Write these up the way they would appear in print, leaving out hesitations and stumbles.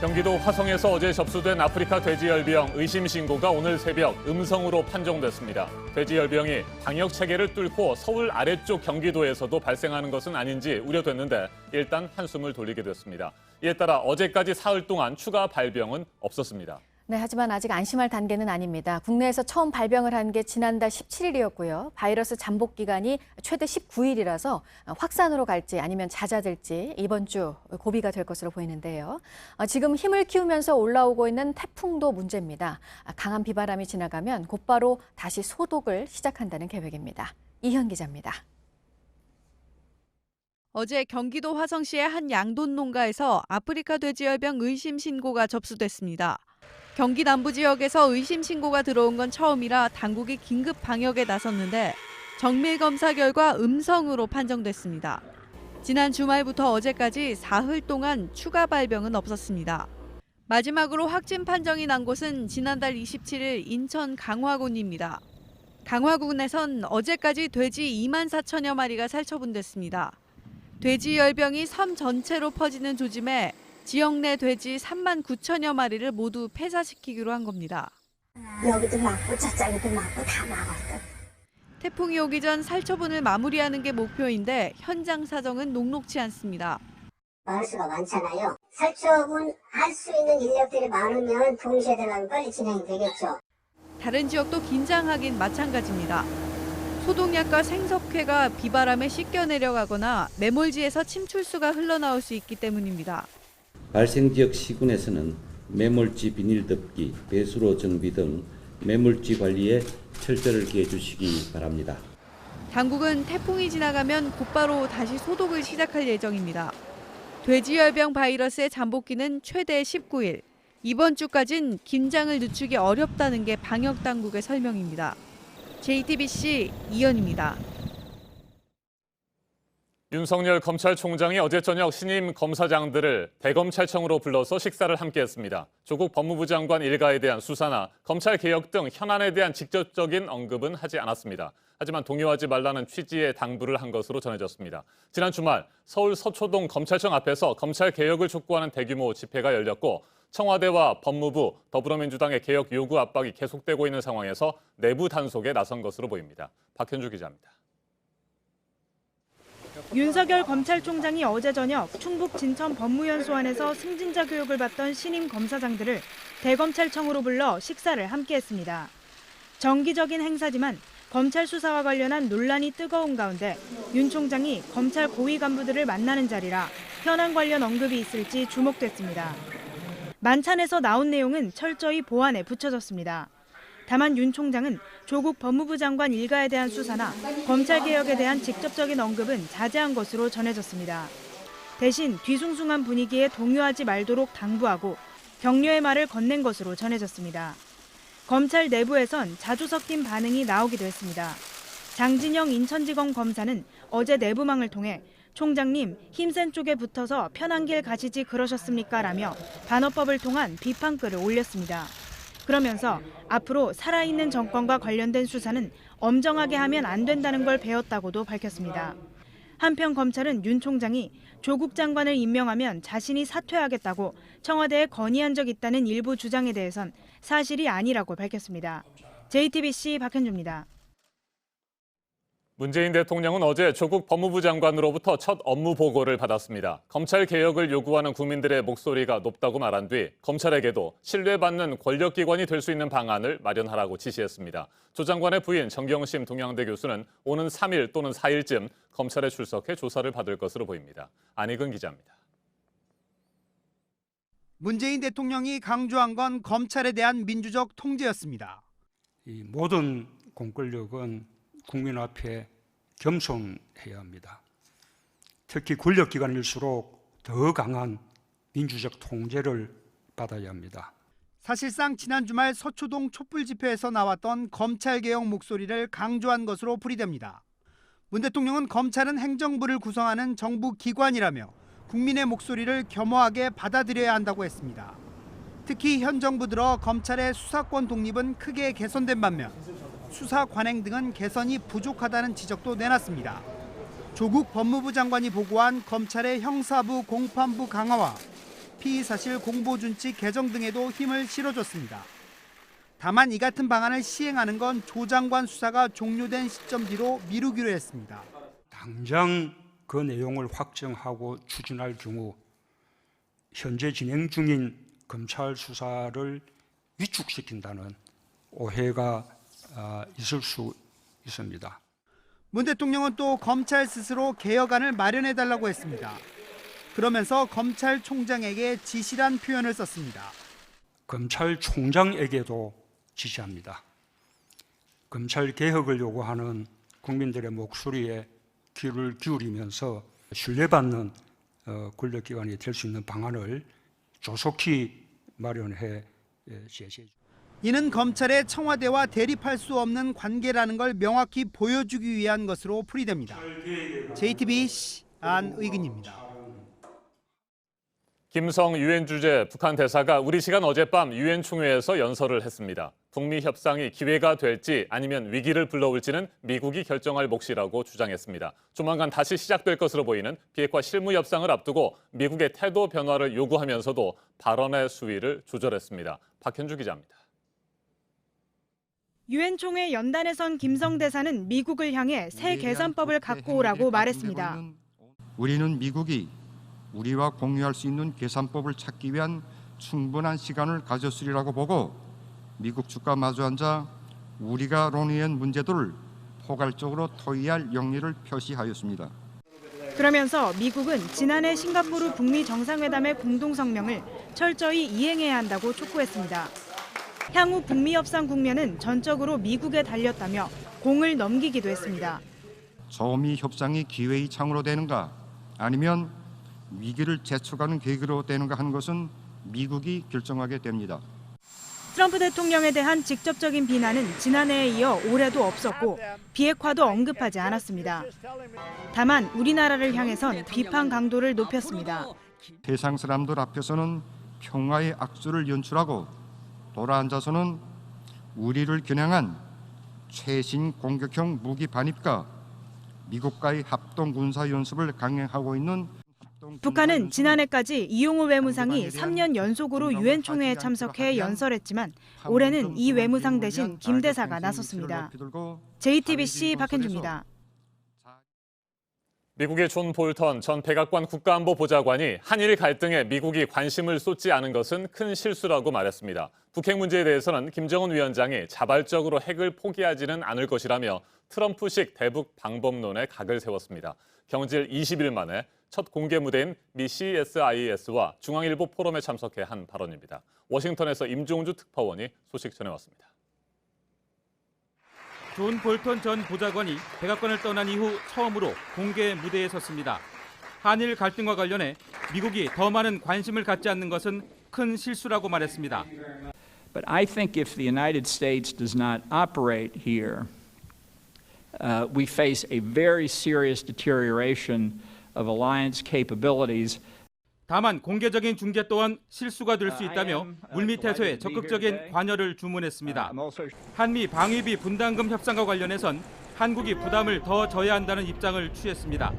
경기도 화성에서 어제 접수된 아프리카 돼지열병 의심 신고가 오늘 새벽 음성으로 판정됐습니다. 돼지열병이 방역 체계를 뚫고 서울 아래쪽 경기도에서도 발생하는 것은 아닌지 우려됐는데 일단 한숨을 돌리게 됐습니다. 이에 따라 어제까지 사흘 동안 추가 발병은 없었습니다. 네, 하지만 아직 안심할 단계는 아닙니다. 국내에서 처음 발병을 한 게 지난달 17일이었고요. 바이러스 잠복 기간이 최대 19일이라서 확산으로 갈지 아니면 잦아들지 이번 주 고비가 될 것으로 보이는데요. 지금 힘을 키우면서 올라오고 있는 태풍도 문제입니다. 강한 비바람이 지나가면 곧바로 다시 소독을 시작한다는 계획입니다. 이현 기자입니다. 어제 경기도 화성시의 한 양돈 농가에서 아프리카 돼지열병 의심 신고가 접수됐습니다. 경기 남부 지역에서 의심 신고가 들어온 건 처음이라 당국이 긴급 방역에 나섰는데 정밀 검사 결과 음성으로 판정됐습니다. 지난 주말부터 어제까지 사흘 동안 추가 발병은 없었습니다. 마지막으로 확진 판정이 난 곳은 지난달 27일 인천 강화군입니다. 강화군에선 어제까지 돼지 2만 4천여 마리가 살처분됐습니다. 돼지 열병이 섬 전체로 퍼지는 조짐에 지역 내 돼지 3만 9천여 마리를 모두 폐사시키기로 한 겁니다. 여기도 맞고 저쪽에도 맞고 다 막았어. 태풍이 오기 전 살처분을 마무리하는 게 목표인데 현장 사정은 녹록지 않습니다. 마을 수가 많잖아요. 살처분 할 수 있는 인력들이 많으면 동시에 들어가면 빨리 진행이 되겠죠. 다른 지역도 긴장하긴 마찬가지입니다. 소독약과 생석회가 비바람에 씻겨 내려가거나 매몰지에서 침출수가 흘러나올 수 있기 때문입니다. 발생지역 시군에서는 매몰지 비닐 덮기, 배수로 정비 등 매몰지 관리에 철저를 기해 주시기 바랍니다. 당국은 태풍이 지나가면 곧바로 다시 소독을 시작할 예정입니다. 돼지열병 바이러스의 잠복기는 최대 19일. 이번 주까진 긴장을 늦추기 어렵다는 게 방역 당국의 설명입니다. JTBC 이현입니다. 윤석열 검찰총장이 어제 저녁 신임 검사장들을 대검찰청으로 불러서 식사를 함께했습니다. 조국 법무부 장관 일가에 대한 수사나 검찰 개혁 등 현안에 대한 직접적인 언급은 하지 않았습니다. 하지만 동요하지 말라는 취지의 당부를 한 것으로 전해졌습니다. 지난 주말 서울 서초동 검찰청 앞에서 검찰 개혁을 촉구하는 대규모 집회가 열렸고 청와대와 법무부, 더불어민주당의 개혁 요구 압박이 계속되고 있는 상황에서 내부 단속에 나선 것으로 보입니다. 박현주 기자입니다. 윤석열 검찰총장이 어제 저녁 충북 진천 법무연수원에서 승진자 교육을 받던 신임 검사장들을 대검찰청으로 불러 식사를 함께했습니다. 정기적인 행사지만 검찰 수사와 관련한 논란이 뜨거운 가운데 윤 총장이 검찰 고위 간부들을 만나는 자리라 현안 관련 언급이 있을지 주목됐습니다. 만찬에서 나온 내용은 철저히 보안에 붙여졌습니다. 다만 윤 총장은 조국 법무부 장관 일가에 대한 수사나 검찰 개혁에 대한 직접적인 언급은 자제한 것으로 전해졌습니다. 대신 뒤숭숭한 분위기에 동요하지 말도록 당부하고 격려의 말을 건넨 것으로 전해졌습니다. 검찰 내부에선 자주 섞인 반응이 나오기도 했습니다. 장진영 인천지검 검사는 어제 내부망을 통해 총장님 힘센 쪽에 붙어서 편한 길 가시지 그러셨습니까? 라며 반어법을 통한 비판글을 올렸습니다. 그러면서 앞으로 살아있는 정권과 관련된 수사는 엄정하게 하면 안 된다는 걸 배웠다고도 밝혔습니다. 한편 검찰은 윤 총장이 조국 장관을 임명하면 자신이 사퇴하겠다고 청와대에 건의한 적 있다는 일부 주장에 대해선 사실이 아니라고 밝혔습니다. JTBC 박현주입니다. 문재인 대통령은 어제 조국 법무부 장관으로부터 첫 업무 보고를 받았습니다. 검찰 개혁을 요구하는 국민들의 목소리가 높다고 말한 뒤 검찰에게도 신뢰받는 권력기관이 될 수 있는 방안을 마련하라고 지시했습니다. 조 장관의 부인 정경심 동양대 교수는 오는 3일 또는 4일쯤 검찰에 출석해 조사를 받을 것으로 보입니다. 안희근 기자입니다. 문재인 대통령이 강조한 건 검찰에 대한 민주적 통제였습니다. 이 모든 공권력은 국민 앞에 겸손해야 합니다. 특히 권력기관일수록 더 강한 민주적 통제를 받아야 합니다. 사실상 지난 주말 서초동 촛불 집회에서 나왔던 검찰개혁 목소리를 강조한 것으로 풀이됩니다. 문 대통령은 검찰은 행정부를 구성하는 정부 기관이라며 국민의 목소리를 겸허하게 받아들여야 한다고 했습니다. 특히 현 정부 들어 검찰의 수사권 독립은 크게 개선된 반면 수사 관행 등은 개선이 부족하다는 지적도 내놨습니다. 조국 법무부 장관이 보고한 검찰의 형사부 공판부 강화와 피의사실 공보준칙 개정 등에도 힘을 실어줬습니다. 다만 이 같은 방안을 시행하는 건 조 장관 수사가 종료된 시점 뒤로 미루기로 했습니다. 당장 그 내용을 확정하고 추진할 경우 현재 진행 중인 검찰 수사를 위축시킨다는 오해가 있을 수 있습니다. 문 대통령은 또 검찰 스스로 개혁안을 마련해달라고 했습니다. 그러면서 검찰총장에게 지시란 표현을 썼습니다. 검찰총장에게도 지시합니다. 검찰 개혁을 요구하는 국민들의 목소리에 귀를 기울이면서 신뢰받는 권력기관이 될 수 있는 방안을 조속히 마련해 제시해 줍니다. 이는 검찰의 청와대와 대립할 수 없는 관계라는 걸 명확히 보여주기 위한 것으로 풀이됩니다. JTBC 안의근입니다. 김성 유엔 주재 북한 대사가 우리 시간 어젯밤 유엔 총회에서 연설을 했습니다. 북미 협상이 기회가 될지 아니면 위기를 불러올지는 미국이 결정할 몫이라고 주장했습니다. 조만간 다시 시작될 것으로 보이는 비핵화 실무 협상을 앞두고 미국의 태도 변화를 요구하면서도 발언의 수위를 조절했습니다. 박현주 기자입니다. 유엔 총회 연단에 선 김성 대사는 미국을 향해 새 계산법을 갖고 오라고 말했습니다. 우리는 미국이 우리와 공유할 수 있는 계산법을 찾기 위한 충분한 시간을 가졌으리라고 보고 미국 측과 마주 앉아 우리가 논의한 문제들을 포괄적으로 토의할 용의를 표시하였습니다. 그러면서 미국은 지난해 싱가포르 북미 정상회담의 공동성명을 철저히 이행해야 한다고 촉구했습니다. 향후 북미 협상 국면은 전적으로 미국에 달렸다며 공을 넘기기도 했습니다. 저미 협상이 기회의 창으로 되는가 아니면 위기를 재촉하는 계기로 되는가 하는 것은 미국이 결정하게 됩니다. 트럼프 대통령에 대한 직접적인 비난은 지난해에 이어 올해도 없었고 비핵화도 언급하지 않았습니다. 다만 우리나라를 향해선 비판 강도를 높였습니다. 세상 사람들 앞에서는 평화의 악수를 연출하고 돌아앉아서는 우리를 겨냥한 최신 공격형 무기 반입과 미국과의 합동 군사 연습을 강행하고 있는 북한은 지난해까지 이용호 외무상이 3년 연속으로 유엔 총회에 참석해 연설했지만 올해는 이 외무상 대신 김 대사가 나섰습니다. JTBC 박현주입니다. 미국의 존 볼턴 전 백악관 국가안보보좌관이 한일 갈등에 미국이 관심을 쏟지 않은 것은 큰 실수라고 말했습니다. 북핵 문제에 대해서는 김정은 위원장이 자발적으로 핵을 포기하지는 않을 것이라며 트럼프식 대북 방법론에 각을 세웠습니다. 경질 20일 만에 첫 공개 무대인 미 CSIS와 중앙일보 포럼에 참석해 한 발언입니다. 워싱턴에서 임종주 특파원이 소식 전해왔습니다. 존 볼턴 전 보좌관이 백악관을 떠난 이후 처음으로 공개 무대에 섰습니다. 한일 갈등과 관련해 미국이 더 많은 관심을 갖지 않는 것은 큰 실수라고 말했습니다. But I think if the United States does not operate here, we face a very serious deterioration of alliance capabilities. 다만 공개적인 중재 또한 실수가 될 수 있다며 물밑에서의 적극적인 관여를 주문했습니다. 한미 방위비 분담금 협상과 관련해선 한국이 부담을 더 져야 한다는 입장을 취했습니다.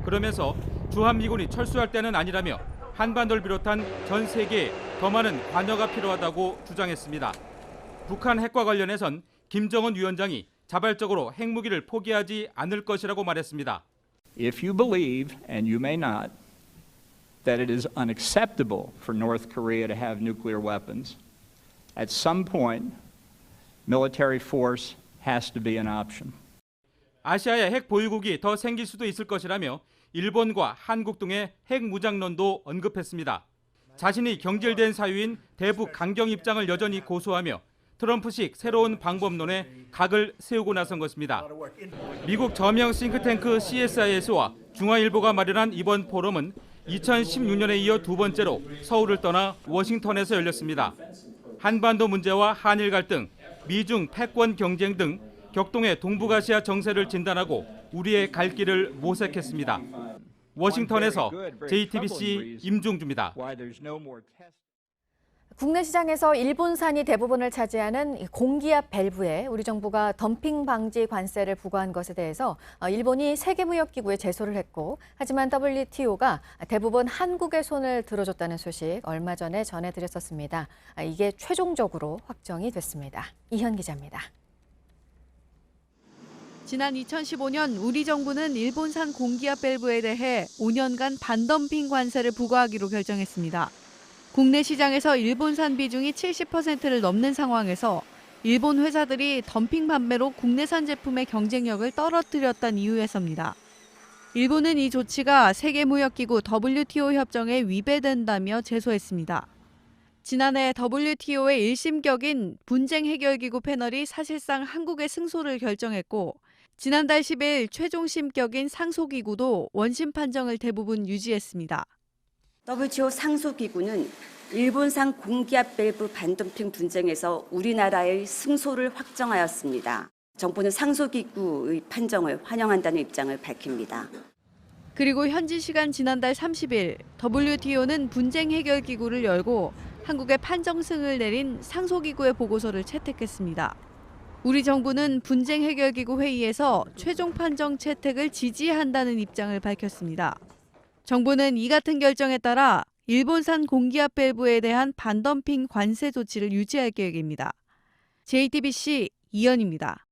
그러면서 주한미군이 철수할 때는 아니라며 한반도를 비롯한 전 세계에 더 많은 관여가 필요하다고 주장했습니다. 북한 핵과 관련해선 김정은 위원장이 자발적으로 핵무기를 포기하지 않을 것이라고 말했습니다. If you believe, and you may not, that it is unacceptable for North Korea to have nuclear weapons, at some point, military force has to be an option. 아시아의 핵 보유국이 더 생길 수도 있을 것이라며 일본과 한국 등의 핵 무장론도 언급했습니다. 자신이 경질된 사유인 대북 강경 입장을 여전히 고수하며 트럼프식 새로운 방법론에 각을 세우고 나선 것입니다. 미국 저명 싱크탱크 CSIS와 중앙일보가 마련한 이번 포럼은 2016년에 이어 두 번째로 서울을 떠나 워싱턴에서 열렸습니다. 한반도 문제와 한일 갈등, 미중 패권 경쟁 등 격동의 동북아시아 정세를 진단하고 우리의 갈 길을 모색했습니다. 워싱턴에서 JTBC 임종주입니다. 국내 시장에서 일본산이 대부분을 차지하는 공기압 밸브에 우리 정부가 덤핑 방지 관세를 부과한 것에 대해서 일본이 세계무역기구에 제소를 했고, 하지만 WTO가 대부분 한국의 손을 들어줬다는 소식 얼마 전에 전해드렸었습니다. 이게 최종적으로 확정이 됐습니다. 이현 기자입니다. 지난 2015년 우리 정부는 일본산 공기압 밸브에 대해 5년간 반덤핑 관세를 부과하기로 결정했습니다. 국내 시장에서 일본산 비중이 70%를 넘는 상황에서 일본 회사들이 덤핑 판매로 국내산 제품의 경쟁력을 떨어뜨렸다는 이유에서입니다. 일본은 이 조치가 세계무역기구 WTO 협정에 위배된다며 제소했습니다. 지난해 WTO의 1심격인 분쟁 해결기구 패널이 사실상 한국의 승소를 결정했고, 지난달 10일 최종 심격인 상소기구도 원심 판정을 대부분 유지했습니다. WTO 상소기구는 일본산 공기압 밸브 반덤핑 분쟁에서 우리나라의 승소를 확정하였습니다. 정부는 상소기구의 판정을 환영한다는 입장을 밝힙니다. 그리고 현지 시간 지난달 30일 WTO는 분쟁 해결기구를 열고 한국에 판정승을 내린 상소기구의 보고서를 채택했습니다. 우리 정부는 분쟁 해결기구 회의에서 최종 판정 채택을 지지한다는 입장을 밝혔습니다. 정부는 이 같은 결정에 따라 일본산 공기압 밸브에 대한 반덤핑 관세 조치를 유지할 계획입니다. JTBC 이현입니다.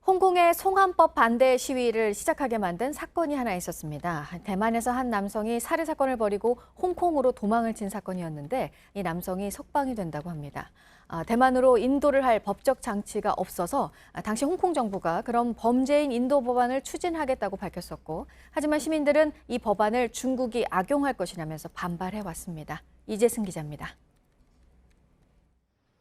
홍콩의 송환법 반대 시위를 시작하게 만든 사건이 하나 있었습니다. 대만에서 한 남성이 살해 사건을 벌이고 홍콩으로 도망을 친 사건이었는데, 이 남성이 석방이 된다고 합니다. 대만으로 인도를 할 법적 장치가 없어서 당시 홍콩 정부가 그럼 범죄인 인도 법안을 추진하겠다고 밝혔었고, 하지만 시민들은 이 법안을 중국이 악용할 것이라면서 반발해왔습니다. 이재승 기자입니다.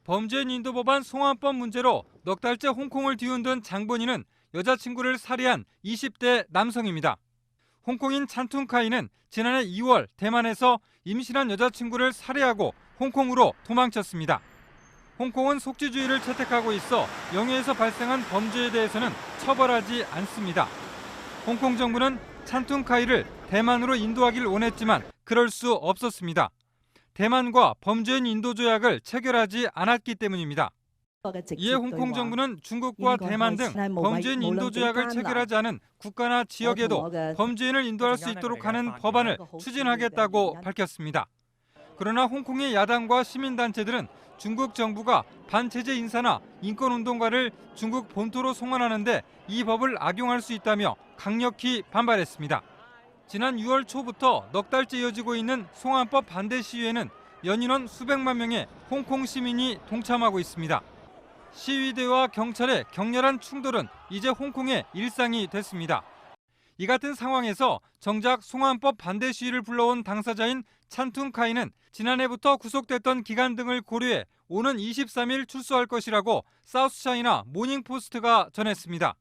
범죄인 인도 법안 송환법 문제로 넉 달째 홍콩을 뒤흔든 장본인은 여자친구를 살해한 20대 남성입니다. 홍콩인 찬퉁카이는 지난해 2월 대만에서 임신한 여자친구를 살해하고 홍콩으로 도망쳤습니다. 홍콩은 속지주의를 채택하고 있어 영해에서 발생한 범죄에 대해서는 처벌하지 않습니다. 홍콩 정부는 찬퉁카이를 대만으로 인도하길 원했지만 그럴 수 없었습니다. 대만과 범죄인 인도 조약을 체결하지 않았기 때문입니다. 이에 홍콩 정부는 중국과 대만 등 범죄인 인도 조약을 체결하지 않은 국가나 지역에도 범죄인을 인도할 수 있도록 하는 법안을 추진하겠다고 밝혔습니다. 그러나 홍콩의 야당과 시민단체들은 중국 정부가 반체제 인사나 인권운동가를 중국 본토로 송환하는데 이 법을 악용할 수 있다며 강력히 반발했습니다. 지난 6월 초부터 넉 달째 이어지고 있는 송환법 반대 시위에는 연인원 수백만 명의 홍콩 시민이 동참하고 있습니다. 시위대와 경찰의 격렬한 충돌은 이제 홍콩의 일상이 됐습니다. 이 같은 상황에서 정작 송환법 반대 시위를 불러온 당사자인 찬퉁카이는 지난해부터 구속됐던 기간 등을 고려해 오는 23일 출소할 것이라고 사우스차이나 모닝포스트가 전했습니다.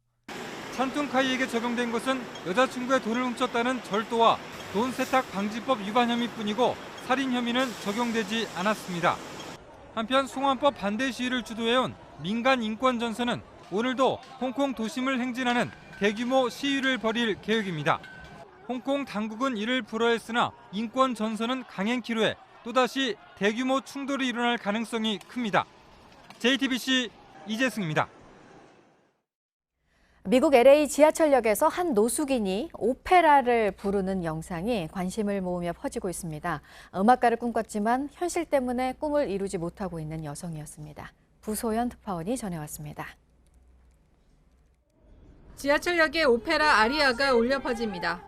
찬퉁카이에게 적용된 것은 여자친구의 돈을 훔쳤다는 절도와 돈 세탁 방지법 위반 혐의뿐이고 살인 혐의는 적용되지 않았습니다. 한편 송환법 반대 시위를 주도해온 민간 인권 전선은 오늘도 홍콩 도심을 행진하는 대규모 시위를 벌일 계획입니다. 홍콩 당국은 이를 불허했으나 인권 전선은 강행키로 해 또다시 대규모 충돌이 일어날 가능성이 큽니다. JTBC 이재승입니다. 미국 LA 지하철역에서 한 노숙인이 오페라를 부르는 영상이 관심을 모으며 퍼지고 있습니다. 음악가를 꿈꿨지만 현실 때문에 꿈을 이루지 못하고 있는 여성이었습니다. 부소연 특파원이 전해왔습니다. 지하철역에 오페라 아리아가 울려 퍼집니다.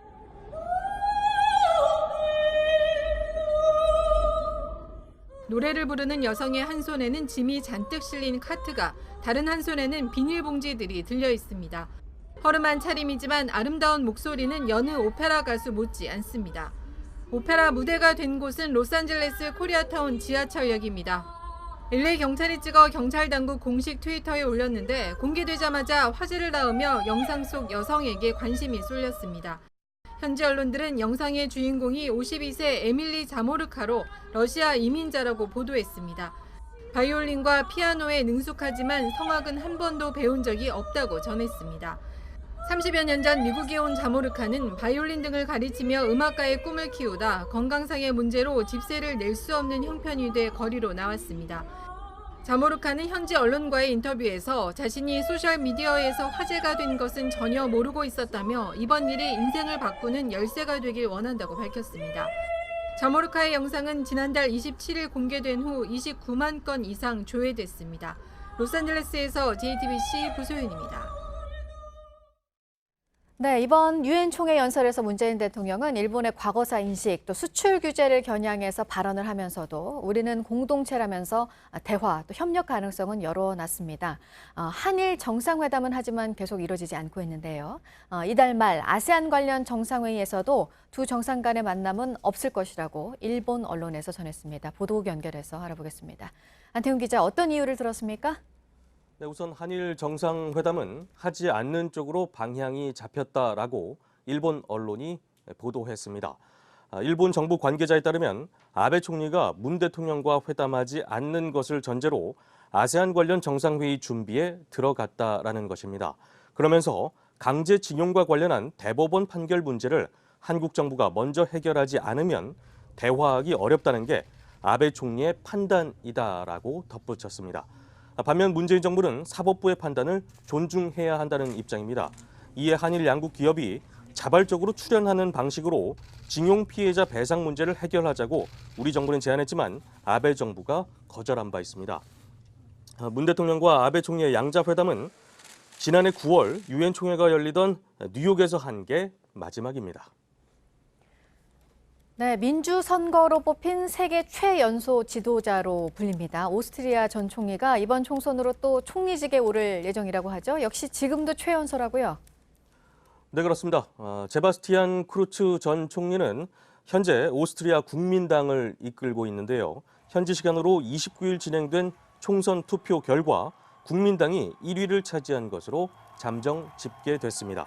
노래를 부르는 여성의 한 손에는 짐이 잔뜩 실린 카트가, 다른 한 손에는 비닐봉지들이 들려 있습니다. 허름한 차림이지만 아름다운 목소리는 여느 오페라 가수 못지 않습니다. 오페라 무대가 된 곳은 로스앤젤레스 코리아타운 지하철역입니다. LA 경찰이 찍어 경찰 당국 공식 트위터에 올렸는데 공개되자마자 화제를 낳으며 영상 속 여성에게 관심이 쏠렸습니다. 현지 언론들은 영상의 주인공이 52세 에밀리 자모르카로 러시아 이민자라고 보도했습니다. 바이올린과 피아노에 능숙하지만 성악은 한 번도 배운 적이 없다고 전했습니다. 30여 년 전 미국에 온 자모르카는 바이올린 등을 가르치며 음악가의 꿈을 키우다 건강상의 문제로 집세를 낼 수 없는 형편이 돼 거리로 나왔습니다. 자모르카는 현지 언론과의 인터뷰에서 자신이 소셜미디어에서 화제가 된 것은 전혀 모르고 있었다며 이번 일이 인생을 바꾸는 열쇠가 되길 원한다고 밝혔습니다. 자모르카의 영상은 지난달 27일 공개된 후 29만 건 이상 조회됐습니다. 로스앤젤레스에서 JTBC 부소윤입니다. 네, 이번 유엔 총회 연설에서 문재인 대통령은 일본의 과거사 인식 또 수출 규제를 겨냥해서 발언을 하면서도 우리는 공동체라면서 대화 또 협력 가능성은 열어놨습니다. 한일 정상회담은 하지만 계속 이루어지지 않고 있는데요. 이달 말 아세안 관련 정상회의에서도 두 정상 간의 만남은 없을 것이라고 일본 언론에서 전했습니다. 보도 연결해서 알아보겠습니다. 안태훈 기자, 어떤 이유를 들었습니까? 네, 우선 한일 정상회담은 하지 않는 쪽으로 방향이 잡혔다라고 일본 언론이 보도했습니다. 일본 정부 관계자에 따르면 아베 총리가 문 대통령과 회담하지 않는 것을 전제로 아세안 관련 정상회의 준비에 들어갔다라는 것입니다. 그러면서 강제징용과 관련한 대법원 판결 문제를 한국 정부가 먼저 해결하지 않으면 대화하기 어렵다는 게 아베 총리의 판단이다라고 덧붙였습니다. 반면 문재인 정부는 사법부의 판단을 존중해야 한다는 입장입니다. 이에 한일 양국 기업이 자발적으로 출연하는 방식으로 징용 피해자 배상 문제를 해결하자고 우리 정부는 제안했지만 아베 정부가 거절한 바 있습니다. 문 대통령과 아베 총리의 양자회담은 지난해 9월 유엔 총회가 열리던 뉴욕에서 한 게 마지막입니다. 네, 민주선거로 뽑힌 세계 최연소 지도자로 불립니다. 오스트리아 전 총리가 이번 총선으로 또 총리직에 오를 예정이라고 하죠. 역시 지금도 최연소라고요? 네, 그렇습니다. 제바스티안 쿠르츠 전 총리는 현재 오스트리아 국민당을 이끌고 있는데요. 현지 시간으로 29일 진행된 총선 투표 결과 국민당이 1위를 차지한 것으로 잠정 집계됐습니다.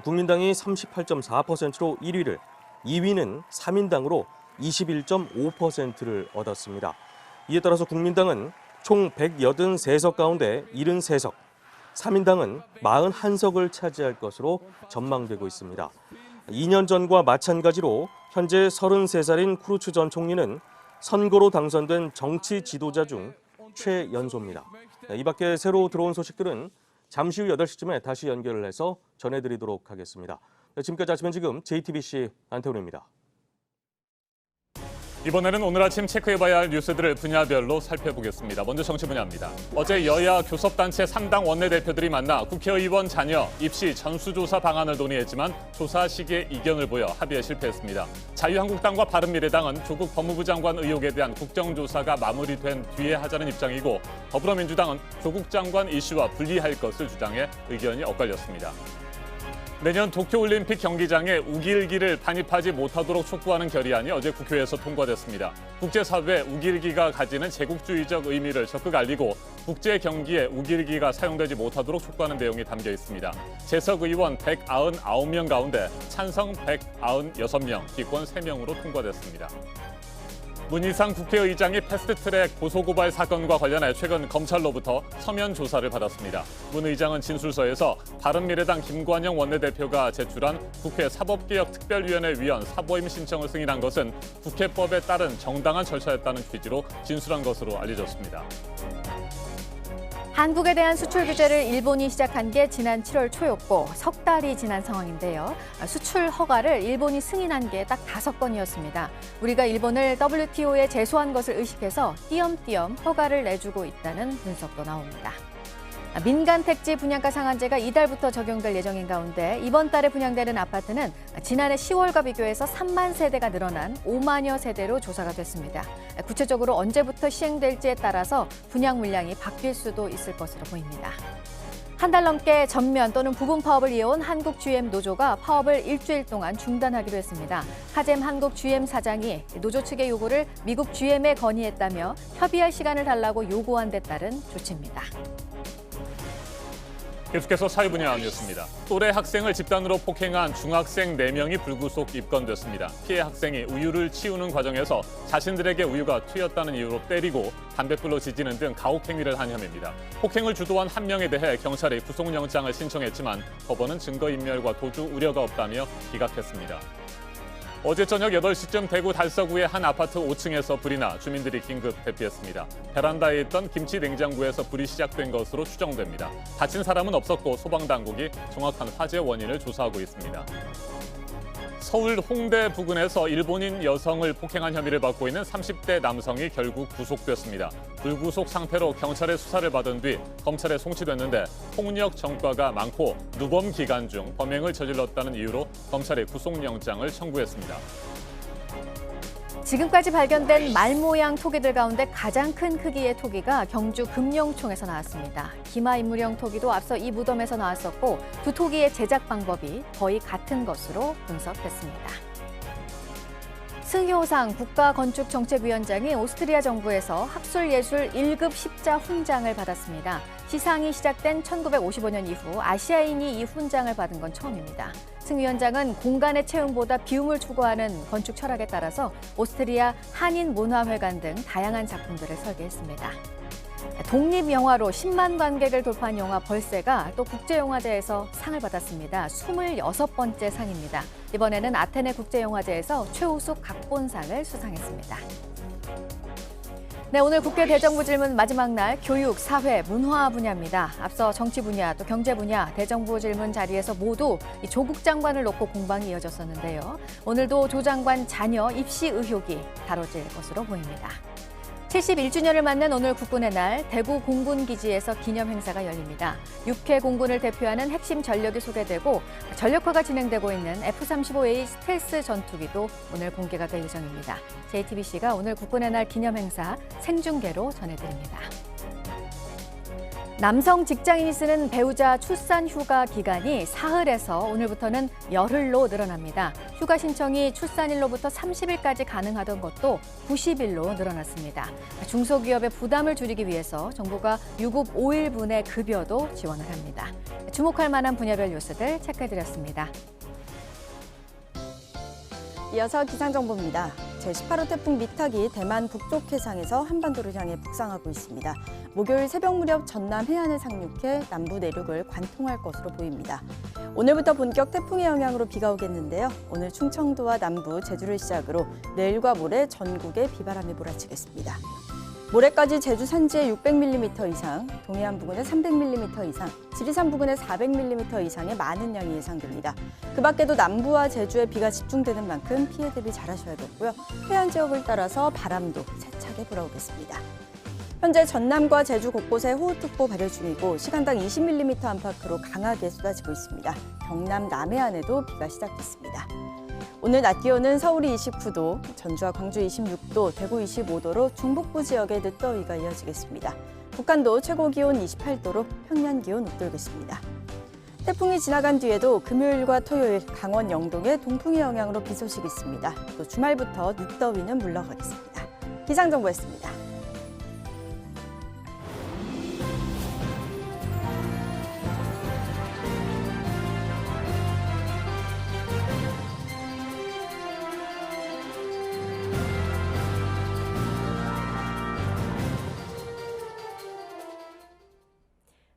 국민당이 38.4%로 1위를, 2위는 3인당으로 21.5%를 얻었습니다. 이에 따라서 국민당은 총 183석 가운데 73석, 3인당은 41석을 차지할 것으로 전망되고 있습니다. 2년 전과 마찬가지로 현재 33살인 쿠르츠 전 총리는 선거로 당선된 정치 지도자 중 최연소입니다. 이 밖에 새로 들어온 소식들은 잠시 후 8시쯤에 다시 연결을 해서 전해드리도록 하겠습니다. 지금까지 아시면 지금 JTBC 안태훈입니다. 이번에는 오늘 아침 체크해봐야 할 뉴스들을 분야별로 살펴보겠습니다. 먼저 정치 분야입니다. 어제 여야 교섭단체 3당 원내대표들이 만나 국회의원 자녀 입시 전수조사 방안을 논의했지만 조사 시기에 이견을 보여 합의에 실패했습니다. 자유한국당과 바른미래당은 조국 법무부 장관 의혹에 대한 국정조사가 마무리된 뒤에 하자는 입장이고 더불어민주당은 조국 장관 이슈와 분리할 것을 주장해 의견이 엇갈렸습니다. 내년 도쿄올림픽 경기장에 우길기를 반입하지 못하도록 촉구하는 결의안이 어제 국회에서 통과됐습니다. 국제사회 우길기가 가지는 제국주의적 의미를 적극 알리고 국제 경기에 우길기가 사용되지 못하도록 촉구하는 내용이 담겨 있습니다. 재석 의원 199명 가운데 찬성 196명, 기권 3명으로 통과됐습니다. 문희상 국회의장이 패스트트랙 고소고발 사건과 관련해 최근 검찰로부터 서면 조사를 받았습니다. 문 의장은 진술서에서 바른미래당 김관영 원내대표가 제출한 국회 사법개혁특별위원회 위원 사보임 신청을 승인한 것은 국회법에 따른 정당한 절차였다는 취지로 진술한 것으로 알려졌습니다. 한국에 대한 수출 규제를 일본이 시작한 게 지난 7월 초였고 석 달이 지난 상황인데요. 수출 허가를 일본이 승인한 게 딱 5건이었습니다. 우리가 일본을 WTO에 제소한 것을 의식해서 띄엄띄엄 허가를 내주고 있다는 분석도 나옵니다. 민간 택지 분양가 상한제가 이달부터 적용될 예정인 가운데 이번 달에 분양되는 아파트는 지난해 10월과 비교해서 3만 세대가 늘어난 5만여 세대로 조사가 됐습니다. 구체적으로 언제부터 시행될지에 따라서 분양 물량이 바뀔 수도 있을 것으로 보입니다. 한 달 넘게 전면 또는 부분 파업을 이어온 한국 GM 노조가 파업을 일주일 동안 중단하기로 했습니다. 카잼 한국 GM 사장이 노조 측의 요구를 미국 GM에 건의했다며 협의할 시간을 달라고 요구한 데 따른 조치입니다. 계속해서 사회 분야 뉴스입니다. 또래 학생을 집단으로 폭행한 중학생 4명이 불구속 입건됐습니다. 피해 학생이 우유를 치우는 과정에서 자신들에게 우유가 튀었다는 이유로 때리고 담뱃불로 지지는 등 가혹 행위를 한 혐의입니다. 폭행을 주도한 한 명에 대해 경찰이 구속영장을 신청했지만 법원은 증거인멸과 도주 우려가 없다며 기각했습니다. 어제 저녁 8시쯤 대구 달서구의 한 아파트 5층에서 불이 나 주민들이 긴급 대피했습니다. 베란다에 있던 김치 냉장고에서 불이 시작된 것으로 추정됩니다. 다친 사람은 없었고 소방당국이 정확한 화재 원인을 조사하고 있습니다. 서울 홍대 부근에서 일본인 여성을 폭행한 혐의를 받고 있는 30대 남성이 결국 구속됐습니다. 불구속 상태로 경찰의 수사를 받은 뒤 검찰에 송치됐는데 폭력 전과가 많고 누범 기간 중 범행을 저질렀다는 이유로 검찰이 구속영장을 청구했습니다. 지금까지 발견된 말 모양 토기들 가운데 가장 큰 크기의 토기가 경주 금룡총에서 나왔습니다. 기마인물형 토기도 앞서 이 무덤에서 나왔었고 두 토기의 제작 방법이 거의 같은 것으로 분석됐습니다. 승효상 국가건축정책위원장이 오스트리아 정부에서 학술예술 1급 십자 훈장을 받았습니다. 시상이 시작된 1955년 이후 아시아인이 이 훈장을 받은 건 처음입니다. 승 위원장은 공간의 채움보다 비움을 추구하는 건축 철학에 따라서 오스트리아 한인문화회관 등 다양한 작품들을 설계했습니다. 독립영화로 10만 관객을 돌파한 영화 벌새가 또 국제영화제에서 상을 받았습니다. 26번째 상입니다. 이번에는 아테네 국제영화제에서 최우수 각본상을 수상했습니다. 네, 오늘 국회 대정부 질문 마지막 날 교육, 사회, 문화 분야입니다. 앞서 정치 분야, 또 경제 분야 대정부 질문 자리에서 모두 조국 장관을 놓고 공방이 이어졌었는데요. 오늘도 조 장관 자녀 입시 의혹이 다뤄질 것으로 보입니다. 71주년을 맞는 오늘 국군의 날, 대구 공군기지에서 기념 행사가 열립니다. 6회 공군을 대표하는 핵심 전력이 소개되고 전력화가 진행되고 있는 F-35A 스텔스 전투기도 오늘 공개가 될 예정입니다. JTBC가 오늘 국군의 날 기념 행사 생중계로 전해드립니다. 남성 직장인이 쓰는 배우자 출산 휴가 기간이 사흘에서 오늘부터는 열흘로 늘어납니다. 휴가 신청이 출산일로부터 30일까지 가능하던 것도 90일로 늘어났습니다. 중소기업의 부담을 줄이기 위해서 정부가 유급 5일분의 급여도 지원을 합니다. 주목할 만한 분야별 뉴스들 체크해드렸습니다. 이어서 기상정보입니다. 제18호 태풍 미탁이 대만 북쪽 해상에서 한반도를 향해 북상하고 있습니다. 목요일 새벽 무렵 전남 해안을 상륙해 남부 내륙을 관통할 것으로 보입니다. 오늘부터 본격 태풍의 영향으로 비가 오겠는데요. 오늘 충청도와 남부, 제주를 시작으로 내일과 모레 전국에 비바람이 몰아치겠습니다. 모레까지 제주 산지에 600mm 이상, 동해안 부근에 300mm 이상, 지리산 부근에 400mm 이상의 많은 양이 예상됩니다. 그 밖에도 남부와 제주에 비가 집중되는 만큼 피해 대비 잘하셔야겠고요. 해안 지역을 따라서 바람도 세차게 불어오겠습니다. 현재 전남과 제주 곳곳에 호우특보 발효 중이고 시간당 20mm 안팎으로 강하게 쏟아지고 있습니다. 경남 남해안에도 비가 시작됐습니다. 오늘 낮 기온은 서울이 29도, 전주와 광주 26도, 대구 25도로 중북부 지역에 늦더위가 이어지겠습니다. 북한도 최고 기온 28도로 평년 기온 웃돌겠습니다. 태풍이 지나간 뒤에도 금요일과 토요일 강원 영동에 동풍의 영향으로 비 소식이 있습니다. 또 주말부터 늦더위는 물러가겠습니다. 기상정보였습니다.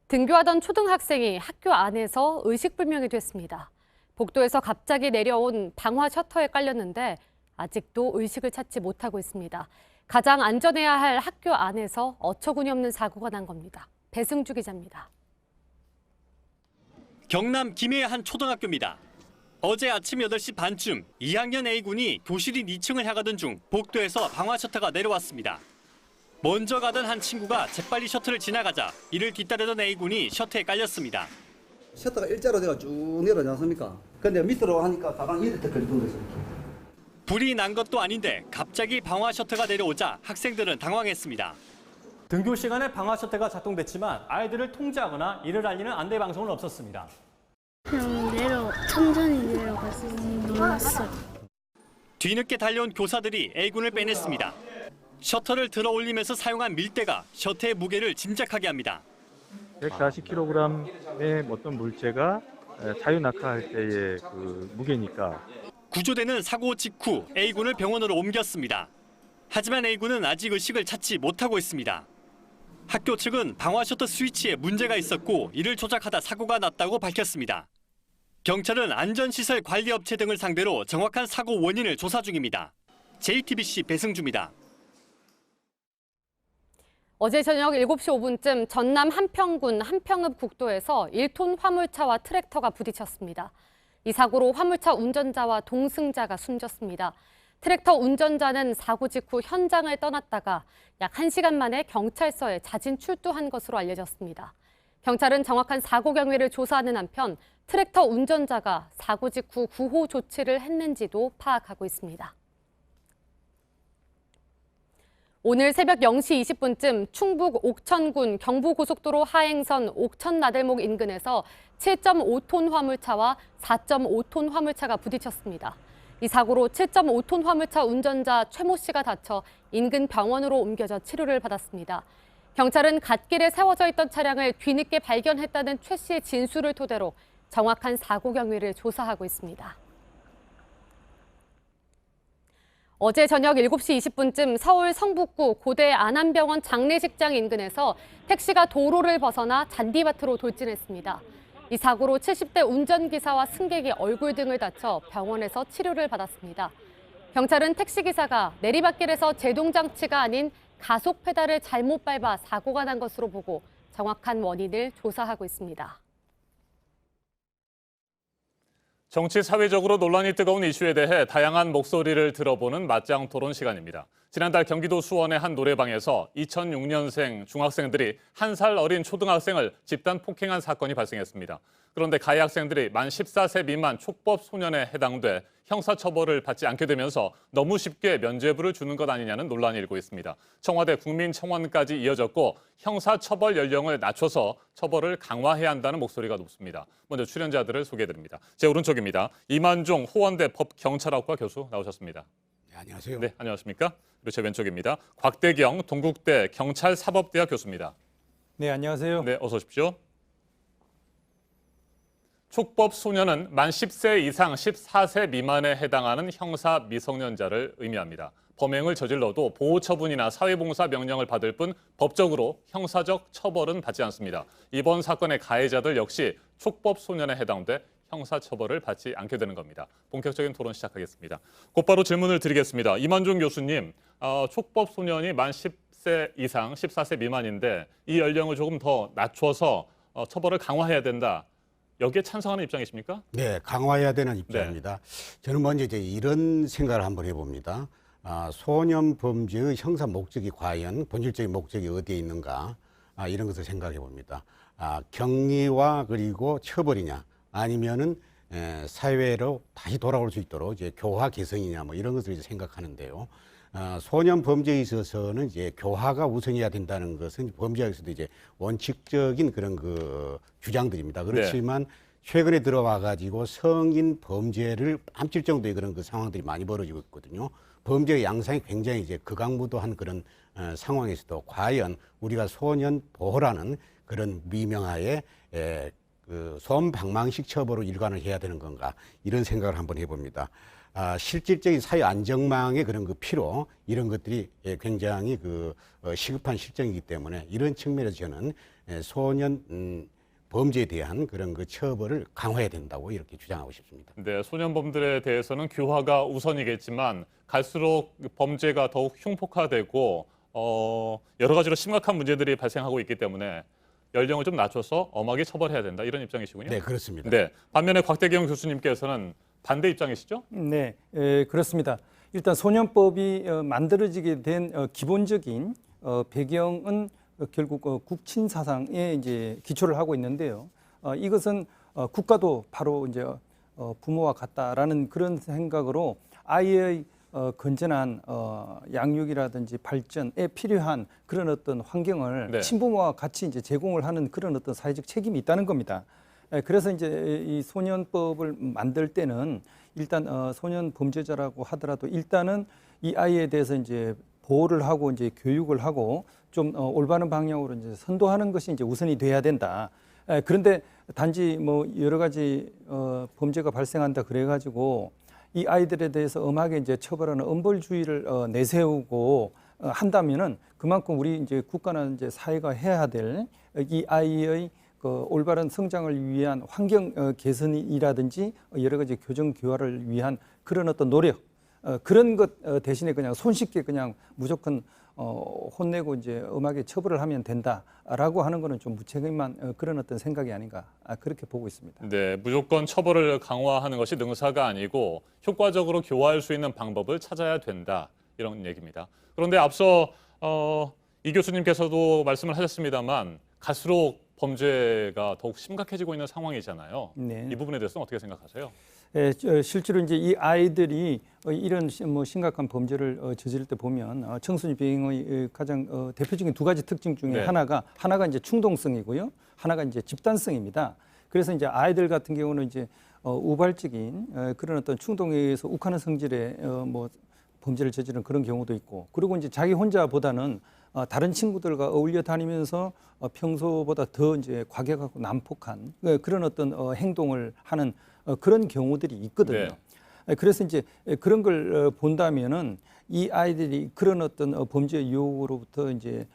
등교하던 초등학생이 학교 안에서 의식불명이 됐습니다. 복도에서 갑자기 내려온 방화 셔터에 깔렸는데 아직도 의식을 찾지 못하고 있습니다. 가장 안전해야 할 학교 안에서 어처구니 없는 사고가 난 겁니다. 배승주 기자입니다. 경남 김해의 한 초등학교입니다. 어제 아침 8시 반쯤 2학년 A군이 교실인 2층을 향하던 중 복도에서 방화 셔터가 내려왔습니다. 먼저 가던 한 친구가 재빨리 셔터를 지나가자 이를 뒤따르던 A군이 셔터에 깔렸습니다. 셔터가 일자로 내가 쭉 내려오지 않습니까? 근데 밑으로 하니까 가방 이렇게 걸리는 거죠. 불이 난 것도 아닌데 갑자기 방화 셔터가 내려오자 학생들은 당황했습니다. 등교 시간에 방화 셔터가 작동됐지만 아이들을 통제하거나 이를 알리는 안내 방송은 없었습니다. 그냥 천천히 내려가서 놀랐어요. 뒤늦게 달려온 교사들이 A군을 빼냈습니다. 셔터를 들어 올리면서 사용한 밀대가 셔터의 무게를 짐작하게 합니다. 140kg의 어떤 물체가 자유 낙하할 때의 그 무게니까. 구조대는 사고 직후 A군을 병원으로 옮겼습니다. 하지만 A군은 아직 의식을 찾지 못하고 있습니다. 학교 측은 방화 셔터 스위치에 문제가 있었고 이를 조작하다 사고가 났다고 밝혔습니다. 경찰은 안전시설 관리업체 등을 상대로 정확한 사고 원인을 조사 중입니다. JTBC 배승주입니다. 어제 저녁 7시 5분쯤 전남 한평군 한평읍 국도에서 1톤 화물차와 트랙터가 부딪혔습니다. 이 사고로 화물차 운전자와 동승자가 숨졌습니다. 트랙터 운전자는 사고 직후 현장을 떠났다가 약 1시간 만에 경찰서에 자진 출두한 것으로 알려졌습니다. 경찰은 정확한 사고 경위를 조사하는 한편 트랙터 운전자가 사고 직후 구호 조치를 했는지도 파악하고 있습니다. 오늘 새벽 0시 20분쯤 충북 옥천군 경부고속도로 하행선 옥천나들목 인근에서 7.5톤 화물차와 4.5톤 화물차가 부딪혔습니다. 이 사고로 7.5톤 화물차 운전자 최모 씨가 다쳐 인근 병원으로 옮겨져 치료를 받았습니다. 경찰은 갓길에 세워져 있던 차량을 뒤늦게 발견했다는 최 씨의 진술을 토대로 정확한 사고 경위를 조사하고 있습니다. 어제 저녁 7시 20분쯤 서울 성북구 고대 안암병원 장례식장 인근에서 택시가 도로를 벗어나 잔디밭으로 돌진했습니다. 이 사고로 70대 운전기사와 승객이 얼굴 등을 다쳐 병원에서 치료를 받았습니다. 경찰은 택시기사가 내리막길에서 제동장치가 아닌 가속 페달을 잘못 밟아 사고가 난 것으로 보고 정확한 원인을 조사하고 있습니다. 정치 사회적으로 논란이 뜨거운 이슈에 대해 다양한 목소리를 들어보는 맞짱 토론 시간입니다. 지난달 경기도 수원의 한 노래방에서 2006년생 중학생들이 1살 어린 초등학생을 집단 폭행한 사건이 발생했습니다. 그런데 가해 학생들이 만 14세 미만 촉법 소년에 해당돼 형사처벌을 받지 않게 되면서 너무 쉽게 면죄부를 주는 것 아니냐는 논란이 일고 있습니다. 청와대 국민청원까지 이어졌고 형사처벌 연령을 낮춰서 처벌을 강화해야 한다는 목소리가 높습니다. 먼저 출연자들을 소개해드립니다. 제 오른쪽입니다. 이만종 호원대 법경찰학과 교수 나오셨습니다. 네, 안녕하세요. 네, 안녕하십니까? 그리고 제 왼쪽입니다. 곽대경 동국대 경찰사법대학 교수입니다. 네, 안녕하세요. 네, 어서 오십시오. 촉법 소년은 만 10세 이상 14세 미만에 해당하는 형사 미성년자를 의미합니다. 범행을 저질러도 보호처분이나 사회봉사 명령을 받을 뿐 법적으로 형사적 처벌은 받지 않습니다. 이번 사건의 가해자들 역시 촉법 소년에 해당돼 형사처벌을 받지 않게 되는 겁니다. 본격적인 토론 시작하겠습니다. 곧바로 질문을 드리겠습니다. 이만종 교수님, 촉법 소년이 만 10세 이상 14세 미만인데 이 연령을 조금 더 낮춰서 처벌을 강화해야 된다. 여기에 찬성하는 입장이십니까? 네, 강화해야 되는 입장입니다. 네. 저는 먼저 이제 이런 생각을 한번 해봅니다. 소년 범죄의 형사 목적이 과연 본질적인 목적이 어디에 있는가 이런 것을 생각해 봅니다. 격리와 그리고 처벌이냐 아니면은 사회로 다시 돌아올 수 있도록 이제 교화 개선이냐 뭐 이런 것을 이제 생각하는데요. 소년 범죄에 있어서는 이제 교화가 우선이어야 된다는 것은 범죄학에서도 이제 원칙적인 그런 그 주장들입니다. 그렇지만 최근에 들어와 가지고 성인 범죄를 암칠 정도의 그런 그 상황들이 많이 벌어지고 있거든요. 범죄의 양상이 굉장히 이제 극악무도한 그런 상황에서도 과연 우리가 소년 보호라는 그런 미명하에 그 소음방망식 처벌로 일관을 해야 되는 건가 이런 생각을 한번 해봅니다. 실질적인 사회 안정망의 그런 그 필요 이런 것들이 굉장히 그 시급한 실정이기 때문에 이런 측면에서 저는 소년 범죄에 대한 그런 그 처벌을 강화해야 된다고 이렇게 주장하고 싶습니다. 네, 소년범들에 대해서는 교화가 우선이겠지만 갈수록 범죄가 더욱 흉폭화되고 여러 가지로 심각한 문제들이 발생하고 있기 때문에 연령을 좀 낮춰서 엄하게 처벌해야 된다 이런 입장이시군요. 네, 그렇습니다. 네, 반면에 곽대경 교수님께서는 반대 입장이시죠? 네, 그렇습니다. 일단 소년법이 만들어지게 된 기본적인 배경은 결국 국친 사상에 이제 기초를 하고 있는데요. 이것은 국가도 바로 이제 부모와 같다라는 그런 생각으로 아이의 건전한 양육이라든지 발전에 필요한 그런 어떤 환경을 친부모와 같이 이제 제공을 하는 그런 어떤 사회적 책임이 있다는 겁니다. 그래서 이제 이 소년법을 만들 때는 일단 소년 범죄자라고 하더라도 일단은 이 아이에 대해서 이제 보호를 하고 이제 교육을 하고 좀 올바른 방향으로 이제 선도하는 것이 이제 우선이 돼야 된다. 그런데 단지 뭐 여러 가지 범죄가 발생한다 그래가지고 이 아이들에 대해서 엄하게 이제 처벌하는 엄벌주의를 내세우고 한다면은 그만큼 우리 이제 국가나 이제 사회가 해야 될 이 아이의 그 올바른 성장을 위한 환경 개선이라든지 여러 가지 교정 교화를 위한 그런 어떤 노력 그런 것 대신에 그냥 손쉽게 그냥 무조건 혼내고 이제 엄하게 처벌을 하면 된다라고 하는 거는 좀 무책임한 그런 어떤 생각이 아닌가 그렇게 보고 있습니다. 네, 무조건 처벌을 강화하는 것이 능사가 아니고 효과적으로 교화할 수 있는 방법을 찾아야 된다 이런 얘기입니다. 그런데 앞서 이 교수님께서도 말씀을 하셨습니다만 갈수록 범죄가 더욱 심각해지고 있는 상황이잖아요. 네. 이 부분에 대해서는 어떻게 생각하세요? 실제로 이제 이 아이들이 이런 뭐 심각한 범죄를 저지를 때 보면 청소년 비행의 가장 대표적인 두 가지 특징 중에 네. 하나가 이제 충동성이고요, 하나가 이제 집단성입니다. 그래서 이제 아이들 같은 경우는 이제 우발적인 그런 어떤 충동에 의해서 욱하는 성질의 뭐 범죄를 저지르는 그런 경우도 있고, 그리고 이제 자기 혼자보다는 다른 친구들과 어울려 다니면서 평소보다 더 이제 과격하고 난폭한 그런 어떤 행동을 하는 그런 경우들이 있거든요. 네. 그래서 이제 그런 걸 본다면은 이 아이들이 그런 어떤 범죄 유혹으로부터 이제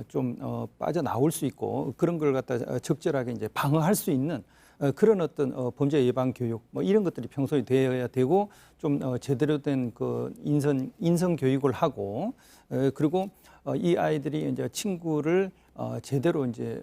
좀 빠져나올 수 있고 그런 걸 갖다 적절하게 이제 방어할 수 있는 그런 어떤 범죄 예방 교육 뭐 이런 것들이 평소에 되어야 되고 좀 제대로 된 그 인성 교육을 하고 그리고 이 아이들이 이제 친구를 제대로 이제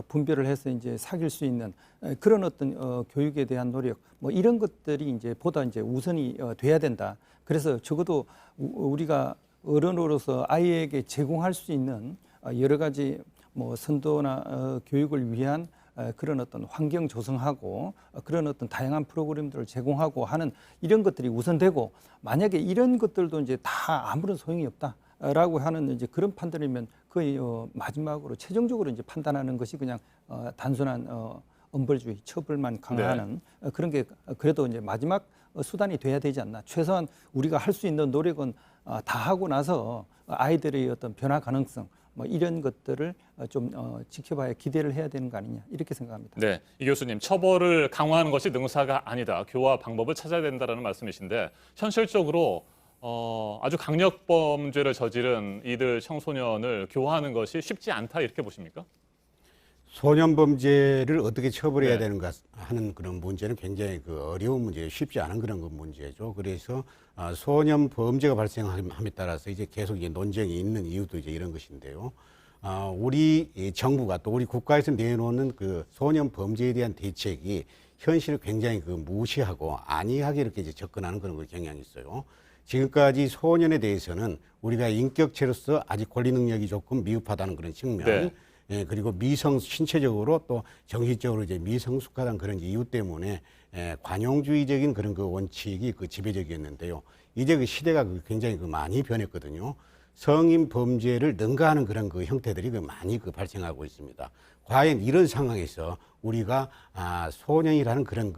분별을 해서 이제 사귈 수 있는 그런 어떤 교육에 대한 노력 뭐 이런 것들이 이제 보다 이제 우선이 돼야 된다. 그래서 적어도 우리가 어른으로서 아이에게 제공할 수 있는 여러 가지 뭐 선도나 교육을 위한 그런 어떤 환경 조성하고 그런 어떤 다양한 프로그램들을 제공하고 하는 이런 것들이 우선되고, 만약에 이런 것들도 이제 다 아무런 소용이 없다라고 하는 이제 그런 판단이면 거의 마지막으로 최종적으로 이제 판단하는 것이 그냥 단순한 엄벌주의 처벌만 강화하는 그런 게 그래도 이제 마지막 수단이 돼야 되지 않나. 최소한 우리가 할 수 있는 노력은 다 하고 나서 아이들의 어떤 변화 가능성 뭐 이런 것들을 좀 지켜봐야 기대를 해야 되는 거 아니냐 이렇게 생각합니다. 네, 이 교수님 처벌을 강화하는 것이 능사가 아니다. 교화 방법을 찾아야 된다는 말씀이신데 현실적으로 아주 강력 범죄를 저지른 이들 청소년을 교화하는 것이 쉽지 않다 이렇게 보십니까? 소년 범죄를 어떻게 처벌해야 네. 되는가 하는 그런 문제는 굉장히 어려운 문제예요. 쉽지 않은 그런 문제죠. 그래서 소년 범죄가 발생함에 따라서 이제 계속 이제 논쟁이 있는 이유도 이제 이런 것인데요. 우리 정부가 또 우리 국가에서 내놓는 그 소년 범죄에 대한 대책이 현실을 굉장히 무시하고 안이하게 이렇게 이제 접근하는 그런 경향이 있어요. 지금까지 소년에 대해서는 우리가 인격체로서 아직 권리 능력이 조금 미흡하다는 그런 측면, 네. 그리고 신체적으로 또 정신적으로 이제 미성숙하다는 그런 이유 때문에 관용주의적인 그런 원칙이 지배적이었는데요. 이제 그 시대가 굉장히 많이 변했거든요. 성인 범죄를 능가하는 그런 형태들이 많이 발생하고 있습니다. 과연 이런 상황에서 우리가 소년이라는 그런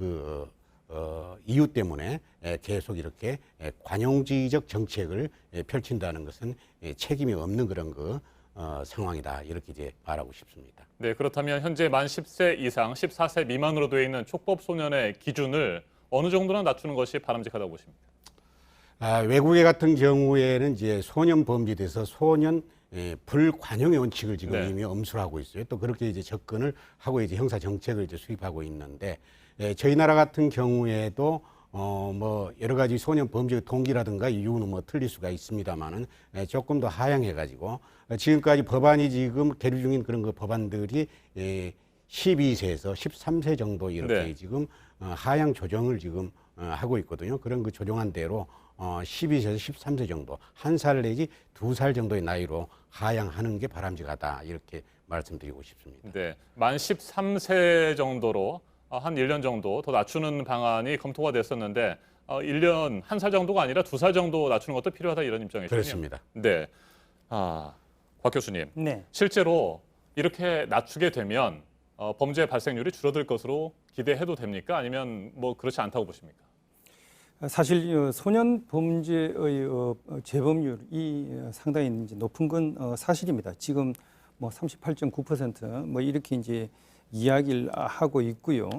이유 때문에 계속 이렇게 관용주의적 정책을 펼친다는 것은 책임이 없는 그런 상황이다 이렇게 이제 말하고 싶습니다. 네, 그렇다면 현재 만 10세 이상 14세 미만으로 되어 있는 촉법 소년의 기준을 어느 정도나 낮추는 것이 바람직하다고 보십니까? 외국에 같은 경우에는 이제 소년 범죄에 대해서 소년 불관용의 원칙을 지금 네. 이미 엄수하고 있어요. 또 그렇게 이제 접근을 하고 이제 형사 정책을 이제 수립하고 있는데 저희 나라 같은 경우에도 뭐 여러 가지 소년 범죄의 동기라든가 이유는 뭐 틀릴 수가 있습니다만은 조금 더 하향해가지고 지금까지 법안이 지금 계류 중인 그런 법안들이 12세에서 13세 정도 이렇게 네. 지금 하향 조정을 지금 하고 있거든요. 그런 조정한 대로 12세에서 13세 정도, 1살 내지 2살 정도의 나이로 하향하는 게 바람직하다 이렇게 말씀드리고 싶습니다. 네, 만 13세 정도로 한 1년 정도 더 낮추는 방안이 검토가 됐었는데 1년 1살 정도가 아니라 2살 정도 낮추는 것도 필요하다 이런 입장이시군요. 그렇습니다. 네, 곽 교수님, 네. 실제로 이렇게 낮추게 되면 범죄 발생률이 줄어들 것으로 기대해도 됩니까? 아니면 뭐 그렇지 않다고 보십니까? 사실 소년 범죄의 재범률이 상당히 이제 높은 건 사실입니다. 지금 뭐 38.9% 뭐 이렇게 이제 이야기를 하고 있고요.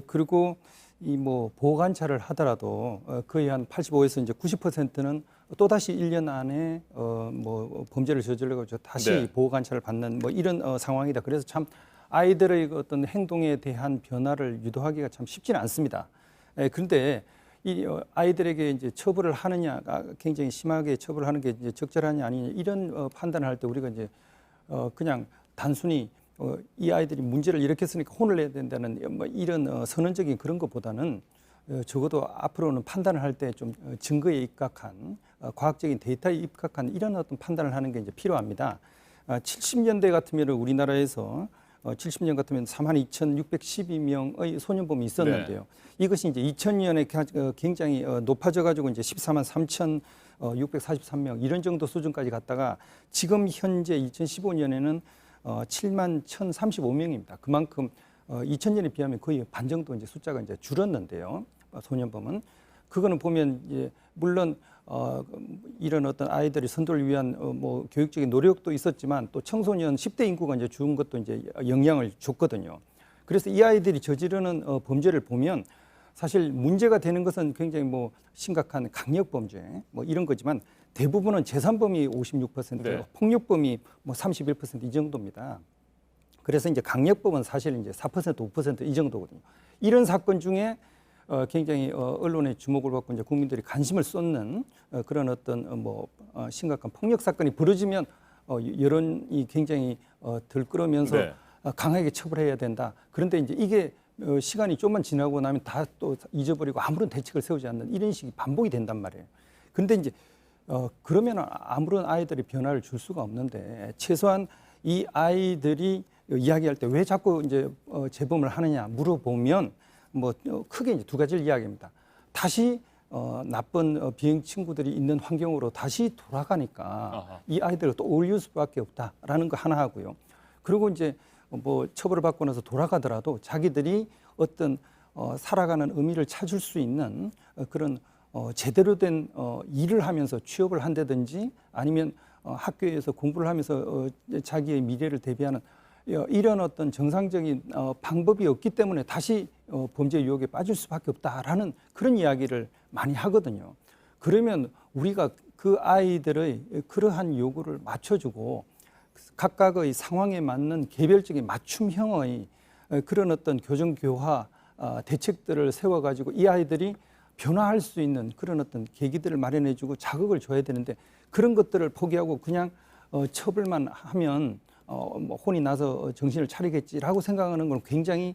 그리고 이 뭐 보호 관찰을 하더라도 거의 한 85에서 이제 90%는 또 다시 1년 안에 뭐 범죄를 저질러고 다시 네. 보호 관찰을 받는 뭐 이런 상황이다. 그래서 참 아이들의 어떤 행동에 대한 변화를 유도하기가 참 쉽지는 않습니다. 그런데 이 아이들에게 이제 처벌을 하느냐가 굉장히 심하게 처벌하는 게 이제 적절하냐 아니냐 이런 판단을 할 때 우리가 이제 그냥 단순히 이 아이들이 문제를 일으켰으니까 혼을 내야 된다는 뭐 이런 선언적인 그런 것보다는 적어도 앞으로는 판단을 할 때 좀 증거에 입각한 과학적인 데이터에 입각한 이런 어떤 판단을 하는 게 이제 필요합니다. 70년대 같으면 우리나라에서 70년 같으면 42,612명의 소년범이 있었는데요. 이것이 이제 2000년에 굉장히 높아져 가지고 이제 14만 3,643명 이런 정도 수준까지 갔다가 지금 현재 2015년에는 7만 1,035명입니다. 그만큼 2000년에 비하면 거의 반 정도 이제 숫자가 이제 줄었는데요. 소년범은 그거는 보면 이제 물론 이런 어떤 아이들의 선도를 위한 뭐 교육적인 노력도 있었지만 또 청소년 10대 인구가 이제 죽은 것도 이제 영향을 줬거든요. 그래서 이 아이들이 저지르는 범죄를 보면 사실 문제가 되는 것은 굉장히 뭐 심각한 강력 범죄 뭐 이런 거지만 대부분은 재산범이 56%, 네. 폭력범이 뭐 31% 이 정도입니다. 그래서 이제 강력범은 사실 이제 4%, 5% 이 정도거든요. 이런 사건 중에 굉장히 언론의 주목을 받고 이제 국민들이 관심을 쏟는 그런 어떤 뭐 심각한 폭력 사건이 벌어지면 여론이 굉장히 들끓으면서 네. 강하게 처벌해야 된다. 그런데 이제 이게 시간이 좀만 지나고 나면 다 또 잊어버리고 아무런 대책을 세우지 않는 이런 식이 반복이 된단 말이에요. 그런데 이제 그러면 아무런 아이들이 변화를 줄 수가 없는데 최소한 이 아이들이 이야기할 때 왜 자꾸 이제 재범을 하느냐 물어보면 뭐 크게 이제 두 가지를 이야기합니다. 다시 나쁜 비행 친구들이 있는 환경으로 다시 돌아가니까 이 아이들을 또 어울릴 수밖에 없다라는 거 하나 하고요. 그리고 이제 뭐 처벌을 받고 나서 돌아가더라도 자기들이 어떤 살아가는 의미를 찾을 수 있는 그런 제대로 된 일을 하면서 취업을 한다든지 아니면 학교에서 공부를 하면서 자기의 미래를 대비하는 이런 어떤 정상적인 방법이 없기 때문에 다시 범죄 유혹에 빠질 수밖에 없다라는 그런 이야기를 많이 하거든요. 그러면 우리가 그 아이들의 그러한 요구를 맞춰주고 각각의 상황에 맞는 개별적인 맞춤형의 그런 어떤 교정교화 대책들을 세워가지고 이 아이들이 변화할 수 있는 그런 어떤 계기들을 마련해주고 자극을 줘야 되는데 그런 것들을 포기하고 그냥 처벌만 하면 뭐 혼이 나서 정신을 차리겠지라고 생각하는 건 굉장히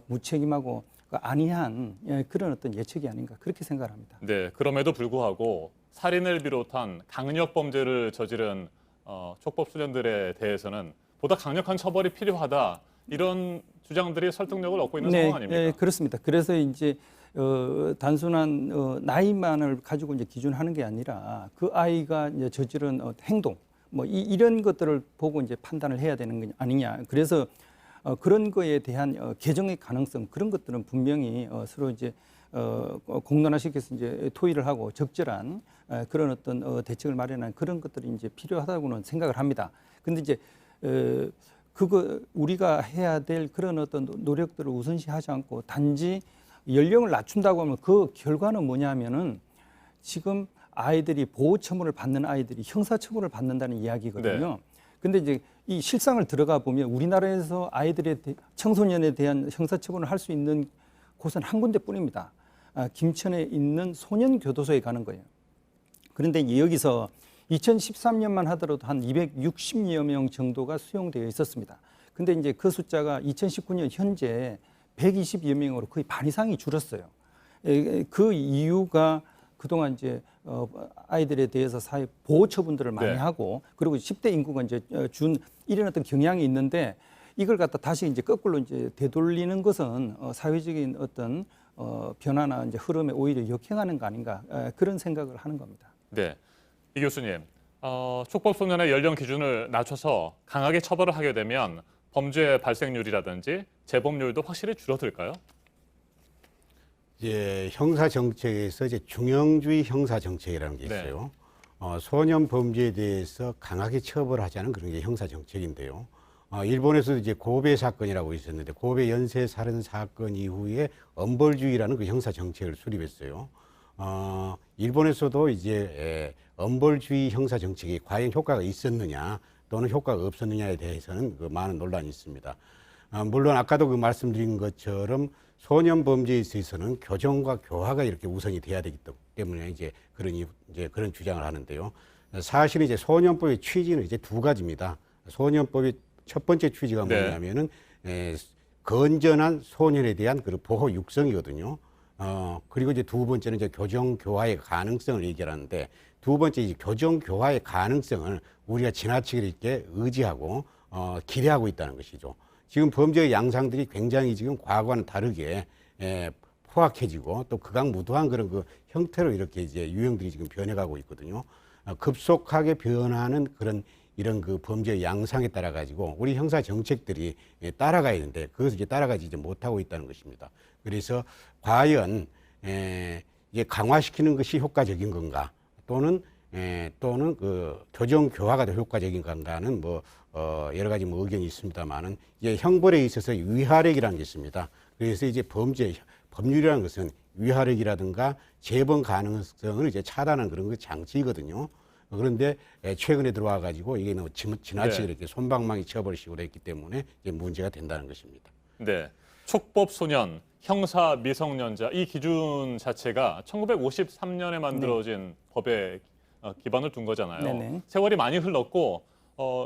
무책임하고 안이한 그런 어떤 예측이 아닌가 그렇게 생각합니다. 네, 그럼에도 불구하고 살인을 비롯한 강력 범죄를 저지른 촉법 소년들에 대해서는 보다 강력한 처벌이 필요하다 이런 주장들이 설득력을 얻고 있는 상황 아닙니까? 네, 그렇습니다. 그래서 이제 단순한 나이만을 가지고 이제 기준하는 게 아니라 그 아이가 이제 저지른 행동 뭐 이런 것들을 보고 이제 판단을 해야 되는 게 아니냐. 그래서 그런 거에 대한 개정의 가능성 그런 것들은 분명히 서로 이제 공론화시켜서 이제 토의를 하고 적절한 그런 어떤 대책을 마련한 그런 것들이 이제 필요하다고는 생각을 합니다. 근데 이제 그거 우리가 해야 될 그런 어떤 노력들을 우선시하지 않고 단지 연령을 낮춘다고 하면 그 결과는 뭐냐면은 지금 아이들이 보호처분을 받는 아이들이 형사처분을 받는다는 이야기거든요. 근데 이제 이 실상을 들어가 보면 우리나라에서 청소년에 대한 형사처분을 할 수 있는 곳은 한 군데뿐입니다. 김천에 있는 소년교도소에 가는 거예요. 그런데 여기서 2013년만 하더라도 한 260여 명 정도가 수용되어 있었습니다. 근데 이제 그 숫자가 2019년 현재 120여 명으로 거의 반 이상이 줄었어요. 그 이유가 그동안 이제 아이들에 대해서 사회 보호 처분들을 많이 하고 그리고 10대 인구가 이제 준 이런 어떤 경향이 있는데 이걸 갖다 다시 이제 거꾸로 이제 되돌리는 것은 사회적인 어떤 변화나 이제 흐름에 오히려 역행하는 거 아닌가 그런 생각을 하는 겁니다. 네, 이 교수님, 촉법 소년의 연령 기준을 낮춰서 강하게 처벌을 하게 되면 범죄 발생률이라든지 재범률도 확실히 줄어들까요? 이제 형사 정책에서 이제 중형주의 형사 정책이라는 게 있어요. 소년 범죄에 대해서 강하게 처벌하자는 그런 게 형사 정책인데요. 일본에서도 이제 고베 사건이라고 있었는데 고베 연쇄 살인 사건 이후에 엄벌주의라는 그 형사 정책을 수립했어요. 일본에서도 이제 엄벌주의 형사 정책이 과연 효과가 있었느냐 또는 효과가 없었느냐에 대해서는 그 많은 논란이 있습니다. 물론 아까도 그 말씀드린 것처럼 소년 범죄에 있어서는 교정과 교화가 이렇게 우선이 돼야 되기 때문에 이제 그런 주장을 하는데요. 사실은 이제 소년법의 취지는 이제 두 가지입니다. 소년법의 첫 번째 취지가 뭐냐면은 건전한 소년에 대한 그 보호 육성이거든요. 그리고 이제 두 번째는 이제 교정 교화의 가능성을 얘기하는데 두 번째 이제 교정 교화의 가능성을 우리가 지나치게 이렇게 의지하고 기대하고 있다는 것이죠. 지금 범죄의 양상들이 굉장히 지금 과거와는 다르게 포악해지고 또 극악무도한 그런 그 형태로 이렇게 이제 유형들이 지금 변해가고 있거든요. 급속하게 변하는 이런 그 범죄의 양상에 따라 가지고 우리 형사 정책들이 따라가야 되는데 그것을 이제 따라가지 이제 못하고 있다는 것입니다. 그래서 과연 이제 강화시키는 것이 효과적인 건가 또는 그 교정 교화가 더 효과적인 건가는 뭐 여러 가지 뭐 의견이 있습니다만은 이제 형벌에 있어서 위하력이라는 게 있습니다. 그래서 이제 법률이라는 것은 위하력이라든가 재범 가능성을 이제 차단하는 그런 그 장치이거든요. 그런데 최근에 들어와 가지고 이게 너무 지나치게 이렇게 솜방망이 처벌식으로 했기 때문에 이제 문제가 된다는 것입니다. 네, 촉법 소년, 형사 미성년자 이 기준 자체가 1953년에 만들어진 법에 기반을 둔 거잖아요. 네네. 세월이 많이 흘렀고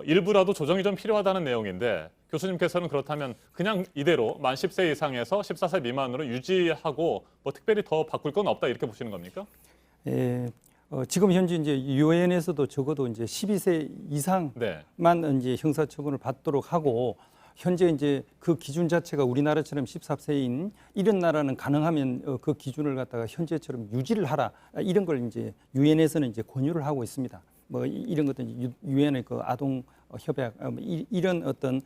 일부라도 조정이 좀 필요하다는 내용인데 교수님께서는 그렇다면 그냥 이대로 만 10세 이상에서 14세 미만으로 유지하고 뭐 특별히 더 바꿀 건 없다 이렇게 보시는 겁니까? 지금 현재 이제 유엔에서도 적어도 이제 12세 이상만 이제 형사처분을 받도록 하고 현재 이제 그 기준 자체가 우리나라처럼 14세인 이런 나라는 가능하면 그 기준을 갖다가 현재처럼 유지를 하라 이런 걸 이제 유엔에서는 이제 권유를 하고 있습니다. 뭐 이런 것들 유엔의 그 아동 협약 이런 어떤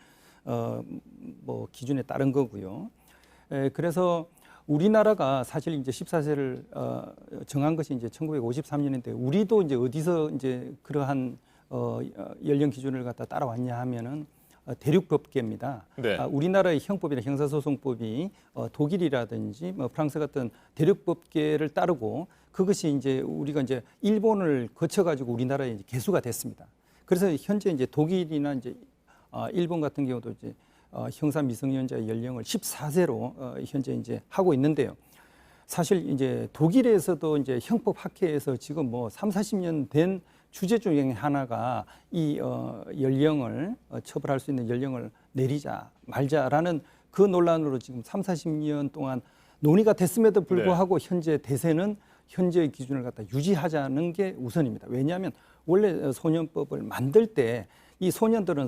뭐 기준에 따른 거고요. 그래서 우리나라가 사실 이제 14세를 정한 것이 이제 1953년인데 우리도 이제 어디서 이제 그러한 연령 기준을 갖다 따라왔냐 하면은 대륙법계입니다. 네. 우리나라의 형법이나 형사소송법이 독일이라든지 뭐 프랑스 같은 대륙법계를 따르고 그것이 이제 우리가 이제 일본을 거쳐가지고 우리나라에 이제 개수가 됐습니다. 그래서 현재 이제 독일이나 이제 일본 같은 경우도 이제 형사 미성년자 연령을 14세로 현재 이제 하고 있는데요. 사실 이제 독일에서도 이제 형법 학회에서 지금 뭐 30-40년 된 주제 중에 하나가 이 연령을 처벌할 수 있는 연령을 내리자 말자라는 그 논란으로 지금 30-40년 동안 논의가 됐음에도 불구하고 현재 대세는 현재의 기준을 갖다 유지하자는 게 우선입니다. 왜냐하면 원래 소년법을 만들 때 이 소년들은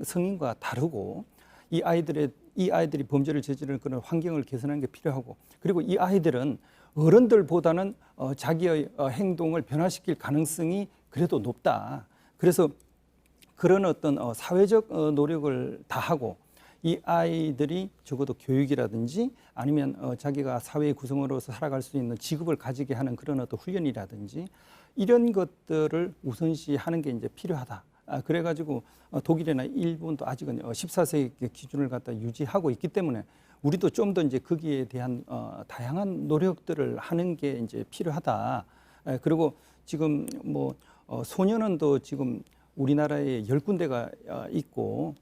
성인과 다르고 이 아이들이 범죄를 저지르는 그런 환경을 개선하는 게 필요하고 그리고 이 아이들은 어른들보다는 자기의 행동을 변화시킬 가능성이 그래도 높다. 그래서 그런 어떤 사회적 노력을 다하고 이 아이들이 적어도 교육이라든지 아니면 자기가 사회의 구성으로서 살아갈 수 있는 직업을 가지게 하는 그런 어떤 훈련이라든지 이런 것들을 우선시하는 게 이제 필요하다. 그래가지고 독일이나 일본도 아직은 14세 기준을 갖다 유지하고 있기 때문에 우리도 좀 더 이제 거기에 대한 다양한 노력들을 하는 게 이제 필요하다. 그리고 지금 뭐 소년원도 지금 우리나라에 10군데가 있고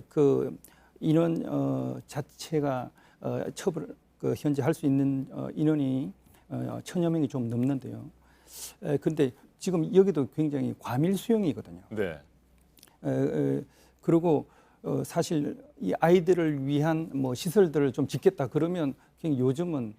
그 인원 자체가 처벌 현재 할 수 있는 인원이 1000여 명이 좀 넘는데요. 그런데 지금 여기도 굉장히 과밀 수용이거든요. 네. 그리고 사실 이 아이들을 위한 뭐 시설들을 좀 짓겠다 그러면 요즘은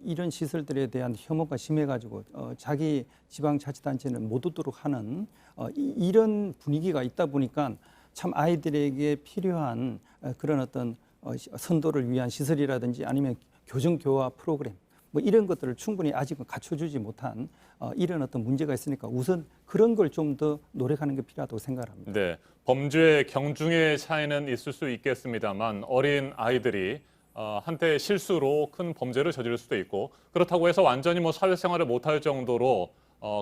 이런 시설들에 대한 혐오가 심해가지고 자기 지방자치단체는 못 오도록 하는 이런 분위기가 있다 보니까 참 아이들에게 필요한 그런 어떤 선도를 위한 시설이라든지 아니면 교정교화 프로그램 뭐 이런 것들을 충분히 아직은 갖춰주지 못한 이런 어떤 문제가 있으니까 우선 그런 걸 좀 더 노력하는 게 필요하다고 생각합니다. 네, 범죄 경중의 차이는 있을 수 있겠습니다만 어린 아이들이 한때 실수로 큰 범죄를 저지를 수도 있고 그렇다고 해서 완전히 뭐 사회생활을 못할 정도로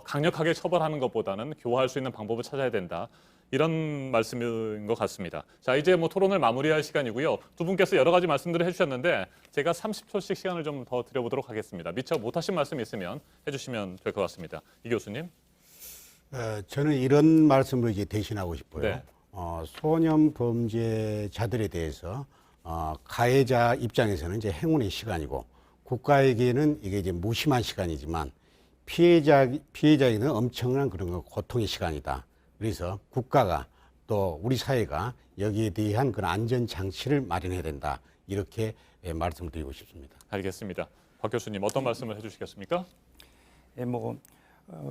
강력하게 처벌하는 것보다는 교화할 수 있는 방법을 찾아야 된다. 이런 말씀인 것 같습니다. 자, 이제 뭐 토론을 마무리할 시간이고요. 두 분께서 여러 가지 말씀들을 해주셨는데 제가 30초씩 시간을 좀 더 드려보도록 하겠습니다. 미처 못하신 말씀 있으면 해주시면 될 것 같습니다. 이 교수님. 저는 이런 말씀을 이제 대신하고 싶어요. 네. 소년 범죄자들에 대해서 가해자 입장에서는 이제 행운의 시간이고 국가에게는 이게 이제 무심한 시간이지만 피해자에게는 엄청난 그런 고통의 시간이다. 그래서 국가가 또 우리 사회가 여기에 대한 그런 안전 장치를 마련해야 된다. 이렇게 말씀을 드리고 싶습니다. 알겠습니다. 박 교수님 어떤 말씀을 해주시겠습니까?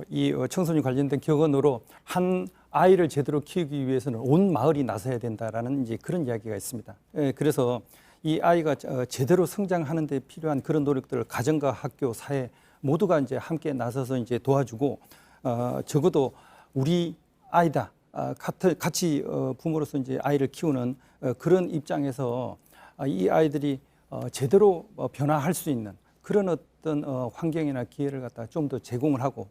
이 청소년 관련된 격언으로 한 아이를 제대로 키우기 위해서는 온 마을이 나서야 된다라는 이제 그런 이야기가 있습니다. 그래서 이 아이가 제대로 성장하는 데 필요한 그런 노력들을 가정과 학교, 사회 모두가 이제 함께 나서서 이제 도와주고 적어도 우리 아이다 같이 부모로서 이제 아이를 키우는 그런 입장에서 이 아이들이 제대로 변화할 수 있는 그런 어떤 환경이나 기회를 갖다 좀 더 제공을 하고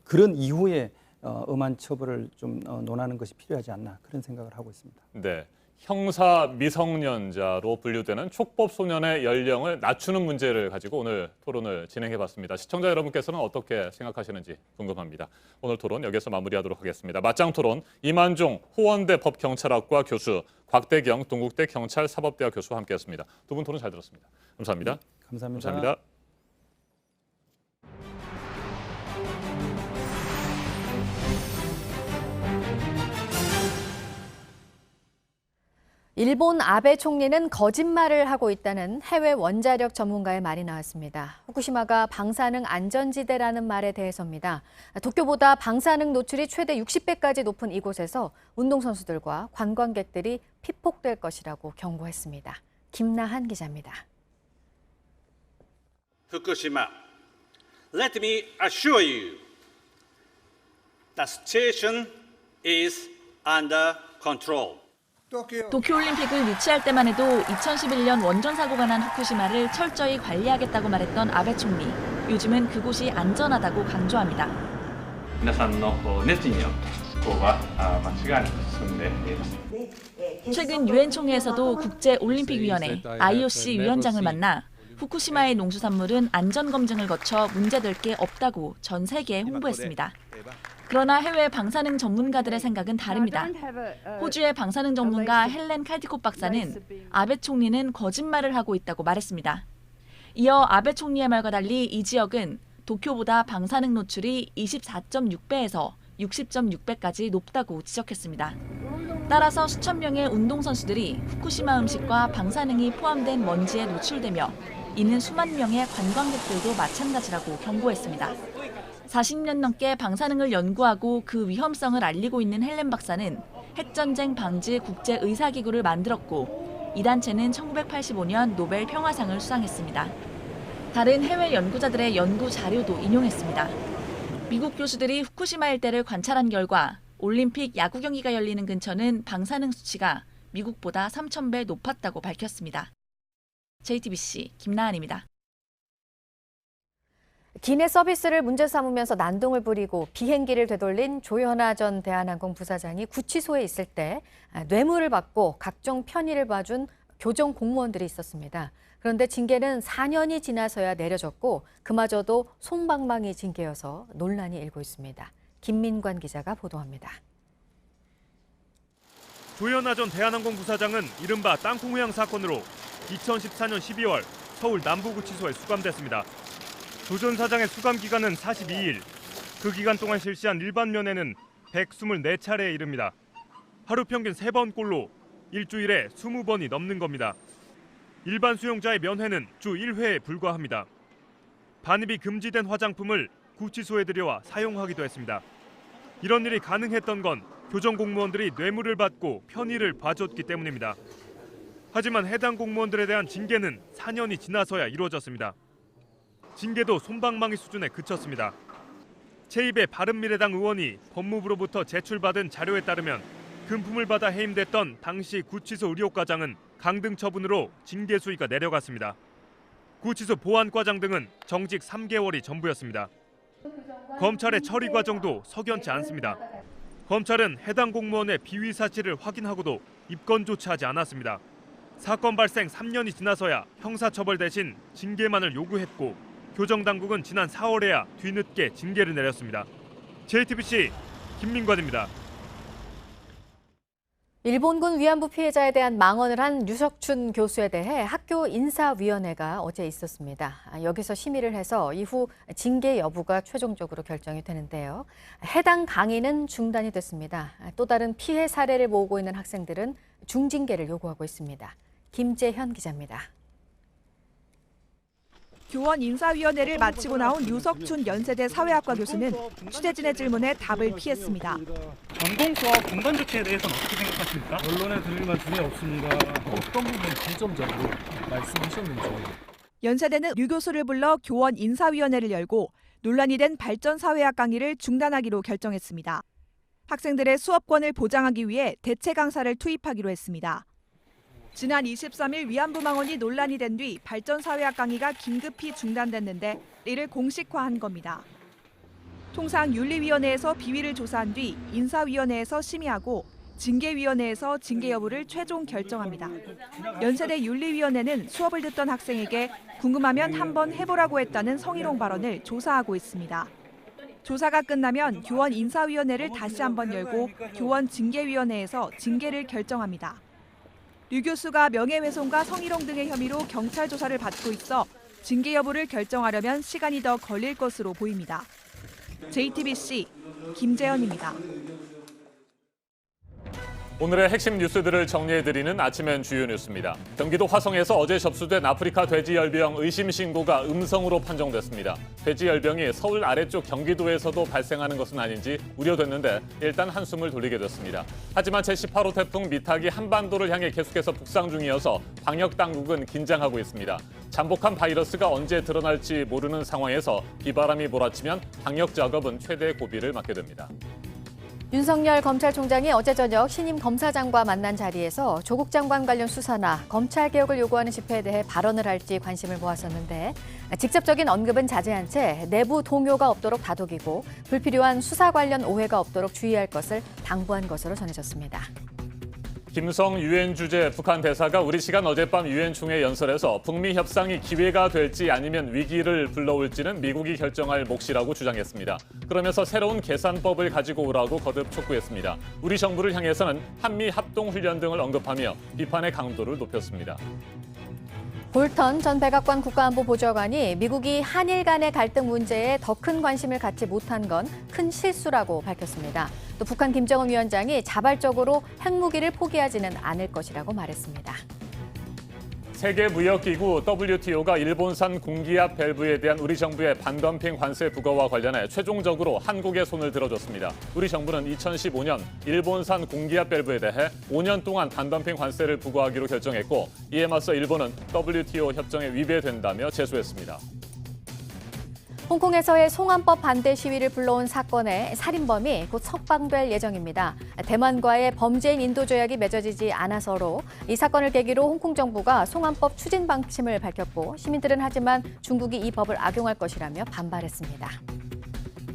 그런 이후에 엄한 처벌을 좀 논하는 것이 필요하지 않나 그런 생각을 하고 있습니다. 네, 형사 미성년자로 분류되는 촉법 소년의 연령을 낮추는 문제를 가지고 오늘 토론을 진행해봤습니다. 시청자 여러분께서는 어떻게 생각하시는지 궁금합니다. 오늘 토론 여기서 마무리하도록 하겠습니다. 맞짱 토론 이만종 호원대 법경찰학과 교수, 곽대경 동국대 경찰사법대학 교수와 함께했습니다. 두 분 토론 잘 들었습니다. 감사합니다. 감사합니다. 감사합니다. 일본 아베 총리는 거짓말을 하고 있다는 해외 원자력 전문가의 말이 나왔습니다. 후쿠시마가 방사능 안전지대라는 말에 대해서입니다. 도쿄보다 방사능 노출이 최대 60배까지 높은 이곳에서 운동선수들과 관광객들이 피폭될 것이라고 경고했습니다. 김나한 기자입니다. Fukushima, let me assure you, the situation is under control. 도쿄올림픽을 유치할 때만 해도 2011년 원전 사고가 난 후쿠시마를 철저히 관리하겠다고 말했던 아베 총리. 요즘은 그곳이 안전하다고 강조합니다. 최근 유엔 총회에서도 국제올림픽위원회 IOC 위원장을 만나 후쿠시마의 농수산물은 안전검증을 거쳐 문제될 게 없다고 전 세계에 홍보했습니다. 그러나 해외 방사능 전문가들의 생각은 다릅니다. 호주의 방사능 전문가 헬렌 칼디콧 박사는 아베 총리는 거짓말을 하고 있다고 말했습니다. 이어 아베 총리의 말과 달리 이 지역은 도쿄보다 방사능 노출이 24.6배에서 60.6배까지 높다고 지적했습니다. 따라서 수천 명의 운동선수들이 후쿠시마 음식과 방사능이 포함된 먼지에 노출되며 이는 수만 명의 관광객들도 마찬가지라고 경고했습니다. 40년 넘게 방사능을 연구하고 그 위험성을 알리고 있는 헬렌 박사는 핵전쟁 방지 국제의사기구를 만들었고 이 단체는 1985년 노벨 평화상을 수상했습니다. 다른 해외 연구자들의 연구 자료도 인용했습니다. 미국 교수들이 후쿠시마 일대를 관찰한 결과 올림픽 야구 경기가 열리는 근처는 방사능 수치가 미국보다 3,000배 높았다고 밝혔습니다. JTBC 김나한입니다. 기내 서비스를 문제 삼으면서 난동을 부리고 비행기를 되돌린 조현아 전 대한항공 부사장이 구치소에 있을 때 뇌물을 받고 각종 편의를 봐준 교정 공무원들이 있었습니다. 그런데 징계는 4년이 지나서야 내려졌고 그마저도 솜방망이 징계여서 논란이 일고 있습니다. 김민관 기자가 보도합니다. 조현아 전 대한항공 부사장은 이른바 땅콩 회항 사건으로 2014년 12월 서울 남부구치소에 수감됐습니다. 조 전 사장의 수감 기간은 42일. 그 기간 동안 실시한 일반 면회는 124차례에 이릅니다. 하루 평균 3번꼴로 일주일에 20번이 넘는 겁니다. 일반 수용자의 면회는 주 1회에 불과합니다. 반입이 금지된 화장품을 구치소에 들여와 사용하기도 했습니다. 이런 일이 가능했던 건 교정 공무원들이 뇌물을 받고 편의를 봐줬기 때문입니다. 하지만 해당 공무원들에 대한 징계는 4년이 지나서야 이루어졌습니다. 징계도 솜방망이 수준에 그쳤습니다. 최입의 바른미래당 의원이 법무부로부터 제출받은 자료에 따르면 금품을 받아 해임됐던 당시 구치소 의료과장은 강등 처분으로 징계 수위가 내려갔습니다. 구치소 보안과장 등은 정직 3개월이 전부였습니다. 검찰의 처리 과정도 석연치 않습니다. 검찰은 해당 공무원의 비위 사실을 확인하고도 입건조차 하지 않았습니다. 사건 발생 3년이 지나서야 형사처벌 대신 징계만을 요구했고 교정당국은 지난 4월에야 뒤늦게 징계를 내렸습니다. JTBC 김민관입니다. 일본군 위안부 피해자에 대한 망언을 한 류석춘 교수에 대해 학교 인사위원회가 어제 있었습니다. 여기서 심의를 해서 이후 징계 여부가 최종적으로 결정이 되는데요. 해당 강의는 중단이 됐습니다. 또 다른 피해 사례를 모으고 있는 학생들은 중징계를 요구하고 있습니다. 김재현 기자입니다. 교원 인사위원회를 마치고 나온 류석춘 연세대 사회학과 교수는 취재진의 질문에 답을 피했습니다. 전공수업 중단 조치에 대해서는 어떻게 생각하십니까? 언론에 들릴 말씀이 없습니다. 어떤 부분 중점적으로 말씀하셨는지. 연세대는 류 교수를 불러 교원 인사위원회를 열고 논란이 된 발전사회학 강의를 중단하기로 결정했습니다. 학생들의 수업권을 보장하기 위해 대체 강사를 투입하기로 했습니다. 지난 23일 위안부 망언이 논란이 된 뒤 발전사회학 강의가 긴급히 중단됐는데 이를 공식화한 겁니다. 통상 윤리위원회에서 비위를 조사한 뒤 인사위원회에서 심의하고 징계위원회에서 징계 여부를 최종 결정합니다. 연세대 윤리위원회는 수업을 듣던 학생에게 궁금하면 한번 해보라고 했다는 성희롱 발언을 조사하고 있습니다. 조사가 끝나면 교원 인사위원회를 다시 한번 열고 교원 징계위원회에서 징계를 결정합니다. 류 교수가 명예훼손과 성희롱 등의 혐의로 경찰 조사를 받고 있어 징계 여부를 결정하려면 시간이 더 걸릴 것으로 보입니다. JTBC 김재현입니다. 오늘의 핵심 뉴스들을 정리해드리는 아침엔 주요 뉴스입니다. 경기도 화성에서 어제 접수된 아프리카 돼지열병 의심 신고가 음성으로 판정됐습니다. 돼지열병이 서울 아래쪽 경기도에서도 발생하는 것은 아닌지 우려됐는데 일단 한숨을 돌리게 됐습니다. 하지만 제18호 태풍 미탁이 한반도를 향해 계속해서 북상 중이어서 방역당국은 긴장하고 있습니다. 잠복한 바이러스가 언제 드러날지 모르는 상황에서 비바람이 몰아치면 방역 작업은 최대 고비를 맞게 됩니다. 윤석열 검찰총장이 어제 저녁 신임 검사장과 만난 자리에서 조국 장관 관련 수사나 검찰 개혁을 요구하는 집회에 대해 발언을 할지 관심을 모았었는데 직접적인 언급은 자제한 채 내부 동요가 없도록 다독이고 불필요한 수사 관련 오해가 없도록 주의할 것을 당부한 것으로 전해졌습니다. 김성 유엔 주재 북한 대사가 우리 시간 어젯밤 유엔 총회 연설에서 북미 협상이 기회가 될지 아니면 위기를 불러올지는 미국이 결정할 몫이라고 주장했습니다. 그러면서 새로운 계산법을 가지고 오라고 거듭 촉구했습니다. 우리 정부를 향해서는 한미 합동훈련 등을 언급하며 비판의 강도를 높였습니다. 볼턴 전 백악관 국가안보보좌관이 미국이 한일 간의 갈등 문제에 더 큰 관심을 갖지 못한 건 큰 실수라고 밝혔습니다. 또 북한 김정은 위원장이 자발적으로 핵무기를 포기하지는 않을 것이라고 말했습니다. 세계무역기구 WTO가 일본산 공기압 밸브에 대한 우리 정부의 반덤핑 관세 부과와 관련해 최종적으로 한국의 손을 들어줬습니다. 우리 정부는 2015년 일본산 공기압 밸브에 대해 5년 동안 반덤핑 관세를 부과하기로 결정했고 이에 맞서 일본은 WTO 협정에 위배된다며 제소했습니다. 홍콩에서의 송환법 반대 시위를 불러온 사건의 살인범이 곧 석방될 예정입니다. 대만과의 범죄인 인도 조약이 맺어지지 않아서로 이 사건을 계기로 홍콩 정부가 송환법 추진 방침을 밝혔고 시민들은 하지만 중국이 이 법을 악용할 것이라며 반발했습니다.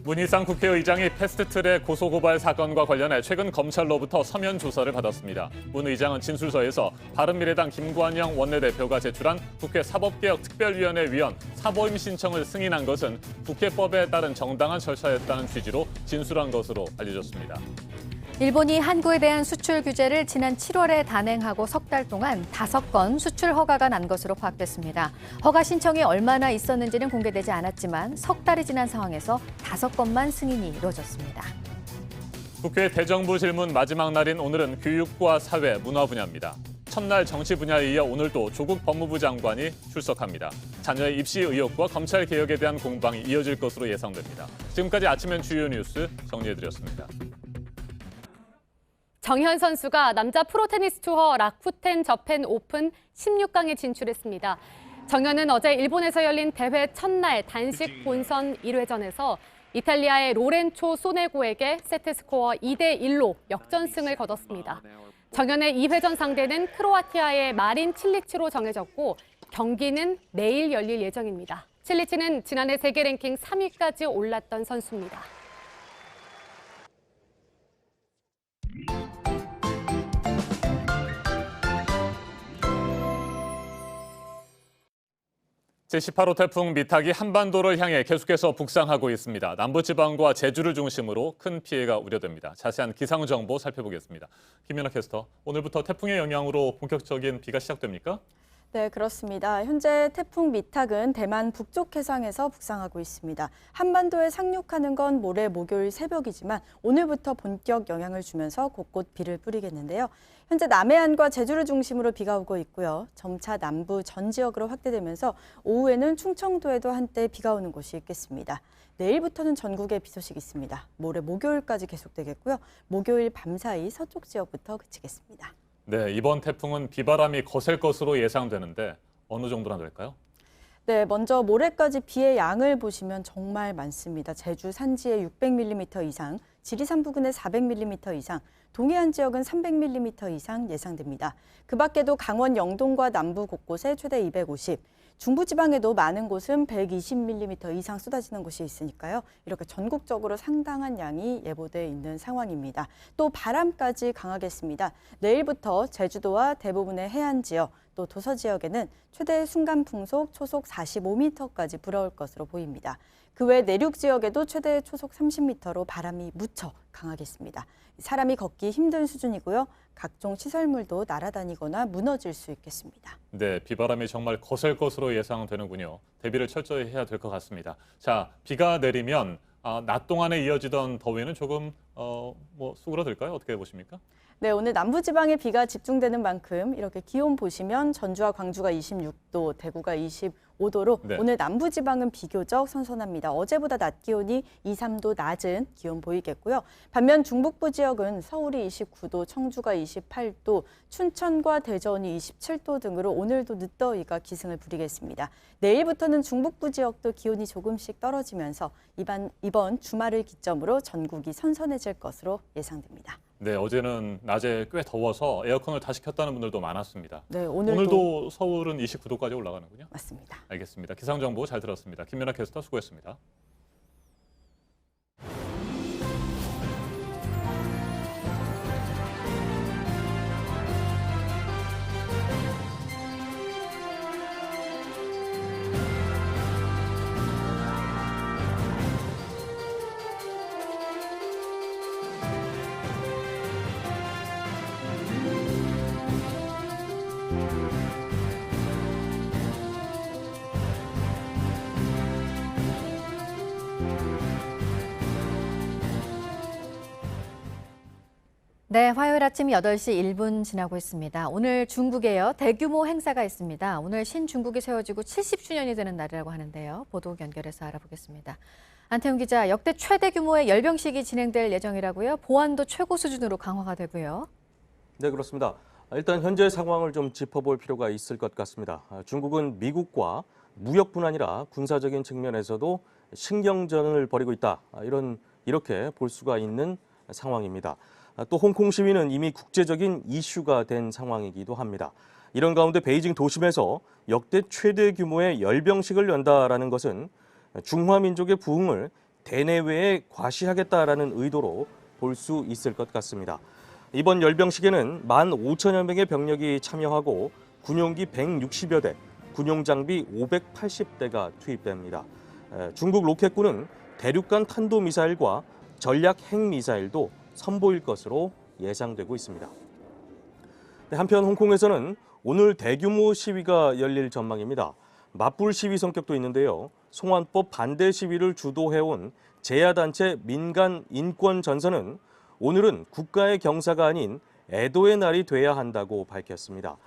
문희상 국회의장이 패스트트랙 고소고발 사건과 관련해 최근 검찰로부터 서면 조사를 받았습니다. 문 의장은 진술서에서 바른미래당 김관영 원내대표가 제출한 국회 사법개혁특별위원회 위원 사보임 신청을 승인한 것은 국회법에 따른 정당한 절차였다는 취지로 진술한 것으로 알려졌습니다. 일본이 한국에 대한 수출 규제를 지난 7월에 단행하고 석 달 동안 5건 수출 허가가 난 것으로 파악됐습니다. 허가 신청이 얼마나 있었는지는 공개되지 않았지만 석 달이 지난 상황에서 5건만 승인이 이루어졌습니다. 국회 대정부 질문 마지막 날인 오늘은 교육과 사회, 문화 분야입니다. 첫날 정치 분야에 이어 오늘도 조국 법무부 장관이 출석합니다. 자녀의 입시 의혹과 검찰 개혁에 대한 공방이 이어질 것으로 예상됩니다. 지금까지 아침엔 주요 뉴스 정리해드렸습니다. 정현 선수가 남자 프로테니스 투어 라쿠텐 저펜 오픈 16강에 진출했습니다. 정현은 어제 일본에서 열린 대회 첫날 단식 본선 1회전에서 이탈리아의 로렌초 소네고에게 세트스코어 2대1로 역전승을 거뒀습니다. 정현의 2회전 상대는 크로아티아의 마린 칠리치로 정해졌고 경기는 내일 열릴 예정입니다. 칠리치는 지난해 세계 랭킹 3위까지 올랐던 선수입니다. 제18호 태풍 미탁이 한반도를 향해 계속해서 북상하고 있습니다. 남부지방과 제주를 중심으로 큰 피해가 우려됩니다. 자세한 기상 정보 살펴보겠습니다. 김연아 캐스터, 오늘부터 태풍의 영향으로 본격적인 비가 시작됩니까? 네, 그렇습니다. 현재 태풍 미탁은 대만 북쪽 해상에서 북상하고 있습니다. 한반도에 상륙하는 건 모레 목요일 새벽이지만 오늘부터 본격 영향을 주면서 곳곳 비를 뿌리겠는데요. 현재 남해안과 제주를 중심으로 비가 오고 있고요. 점차 남부 전 지역으로 확대되면서 오후에는 충청도에도 한때 비가 오는 곳이 있겠습니다. 내일부터는 전국에 비 소식이 있습니다. 모레 목요일까지 계속되겠고요. 목요일 밤사이 서쪽 지역부터 그치겠습니다. 네, 이번 태풍은 비바람이 거셀 것으로 예상되는데 어느 정도나 될까요? 네, 먼저 모레까지 비의 양을 보시면 정말 많습니다. 제주 산지에 600mm 이상, 지리산 부근에 400mm 이상, 동해안 지역은 300mm 이상 예상됩니다. 그 밖에도 강원 영동과 남부 곳곳에 최대 250, 중부지방에도 많은 곳은 120mm 이상 쏟아지는 곳이 있으니까요. 이렇게 전국적으로 상당한 양이 예보돼 있는 상황입니다. 또 바람까지 강하겠습니다. 내일부터 제주도와 대부분의 해안 지역, 또 도서 지역에는 최대 순간 풍속 초속 45m까지 불어올 것으로 보입니다. 그 외 내륙 지역에도 최대 초속 30m로 바람이 무척 강하겠습니다. 사람이 걷기 힘든 수준이고요. 각종 시설물도 날아다니거나 무너질 수 있겠습니다. 네, 비바람이 정말 거셀 것으로 예상되는군요. 대비를 철저히 해야 될 것 같습니다. 자, 비가 내리면 낮 동안에 이어지던 더위는 조금 수그러들까요? 어떻게 보십니까? 네, 오늘 남부지방에 비가 집중되는 만큼 이렇게 기온 보시면 전주와 광주가 26도, 대구가 25도로 네. 오늘 남부지방은 비교적 선선합니다. 어제보다 낮 기온이 2, 3도 낮은 기온 보이겠고요. 반면 중북부 지역은 서울이 29도, 청주가 28도, 춘천과 대전이 27도 등으로 오늘도 늦더위가 기승을 부리겠습니다. 내일부터는 중북부 지역도 기온이 조금씩 떨어지면서 이번 주말을 기점으로 전국이 선선해질 것으로 예상됩니다. 네, 어제는 낮에 꽤 더워서 에어컨을 다시 켰다는 분들도 많았습니다. 네, 오늘도 서울은 29도까지 올라가는군요. 맞습니다. 알겠습니다. 기상 정보 잘 들었습니다. 김연아 캐스터 수고했습니다. 네, 화요일 아침 8시 1분 지나고 있습니다. 오늘 중국에요. 대규모 행사가 있습니다. 오늘 신중국이 세워지고 70주년이 되는 날이라고 하는데요. 보도 연결해서 알아보겠습니다. 안태훈 기자, 역대 최대 규모의 열병식이 진행될 예정이라고요. 보안도 최고 수준으로 강화가 되고요. 네, 그렇습니다. 일단 현재 상황을 좀 짚어볼 필요가 있을 것 같습니다. 중국은 미국과 무역뿐 아니라 군사적인 측면에서도 신경전을 벌이고 있다. 이렇게 볼 수가 있는 상황입니다. 또 홍콩 시위는 이미 국제적인 이슈가 된 상황이기도 합니다. 이런 가운데 베이징 도심에서 역대 최대 규모의 열병식을 연다라는 것은 중화민족의 부흥을 대내외에 과시하겠다라는 의도로 볼 수 있을 것 같습니다. 이번 열병식에는 15,000여 명의 병력이 참여하고 군용기 160여 대, 군용장비 580대가 투입됩니다. 중국 로켓군은 대륙간 탄도미사일과 전략 핵미사일도 선보일 것으로 예상되고 있습니다. 한편 홍콩에서는 오늘 대규모 시위가 열릴 전망입니다. 맞불 시위 성격도 있는데요. 송환법 반대 시위를 주도해온 제야단체 민간인권전선은 오늘은 국가의 경사가 아닌 애도의 날이 돼야 한다고 밝혔습니다.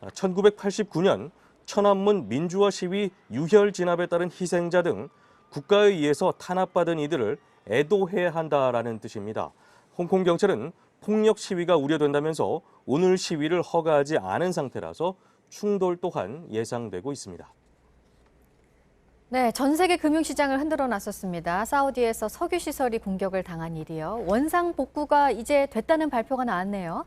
1989년 천안문 민주화 시위 유혈 진압에 따른 희생자 등 국가에 의해서 탄압받은 이들을 애도해야 한다라는 뜻입니다. 홍콩 경찰은 폭력 시위가 우려된다면서 오늘 시위를 허가하지 않은 상태라서 충돌 또한 예상되고 있습니다. 네, 전 세계 금융시장을 흔들어 놨었습니다. 사우디에서 석유 시설이 공격을 당한 일이요. 원상 복구가 이제 됐다는 발표가 나왔네요.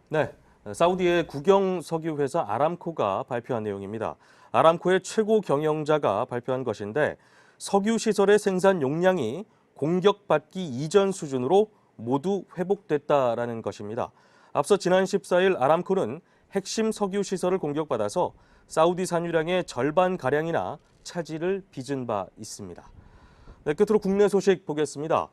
네, 사우디의 국영 석유 회사 아람코가 발표한 내용입니다. 아람코의 최고 경영자가 발표한 것인데 석유 시설의 생산 용량이 공격받기 이전 수준으로 모두 회복됐다라는 것입니다. 앞서 지난 14일 아람코는 핵심 석유 시설을 공격받아서 사우디 산유량의 절반가량이나 차질을 빚은 바 있습니다. 네, 끝으로 국내 소식 보겠습니다.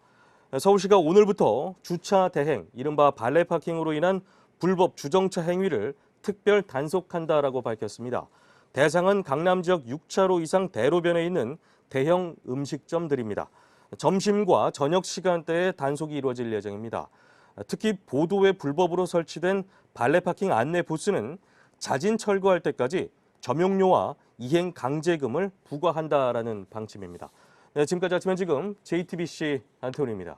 서울시가 오늘부터 주차 대행, 이른바 발레 파킹으로 인한 불법 주정차 행위를 특별 단속한다라고 밝혔습니다. 대상은 강남 지역 6차로 이상 대로변에 있는 대형 음식점들입니다. 점심과 저녁 시간대에 단속이 이루어질 예정입니다. 특히 보도에 불법으로 설치된 발레 파킹 안내 부스는 자진 철거할 때까지 점용료와 이행 강제금을 부과한다라는 방침입니다. 네, 지금까지 아침 지금 JTBC 안태훈입니다.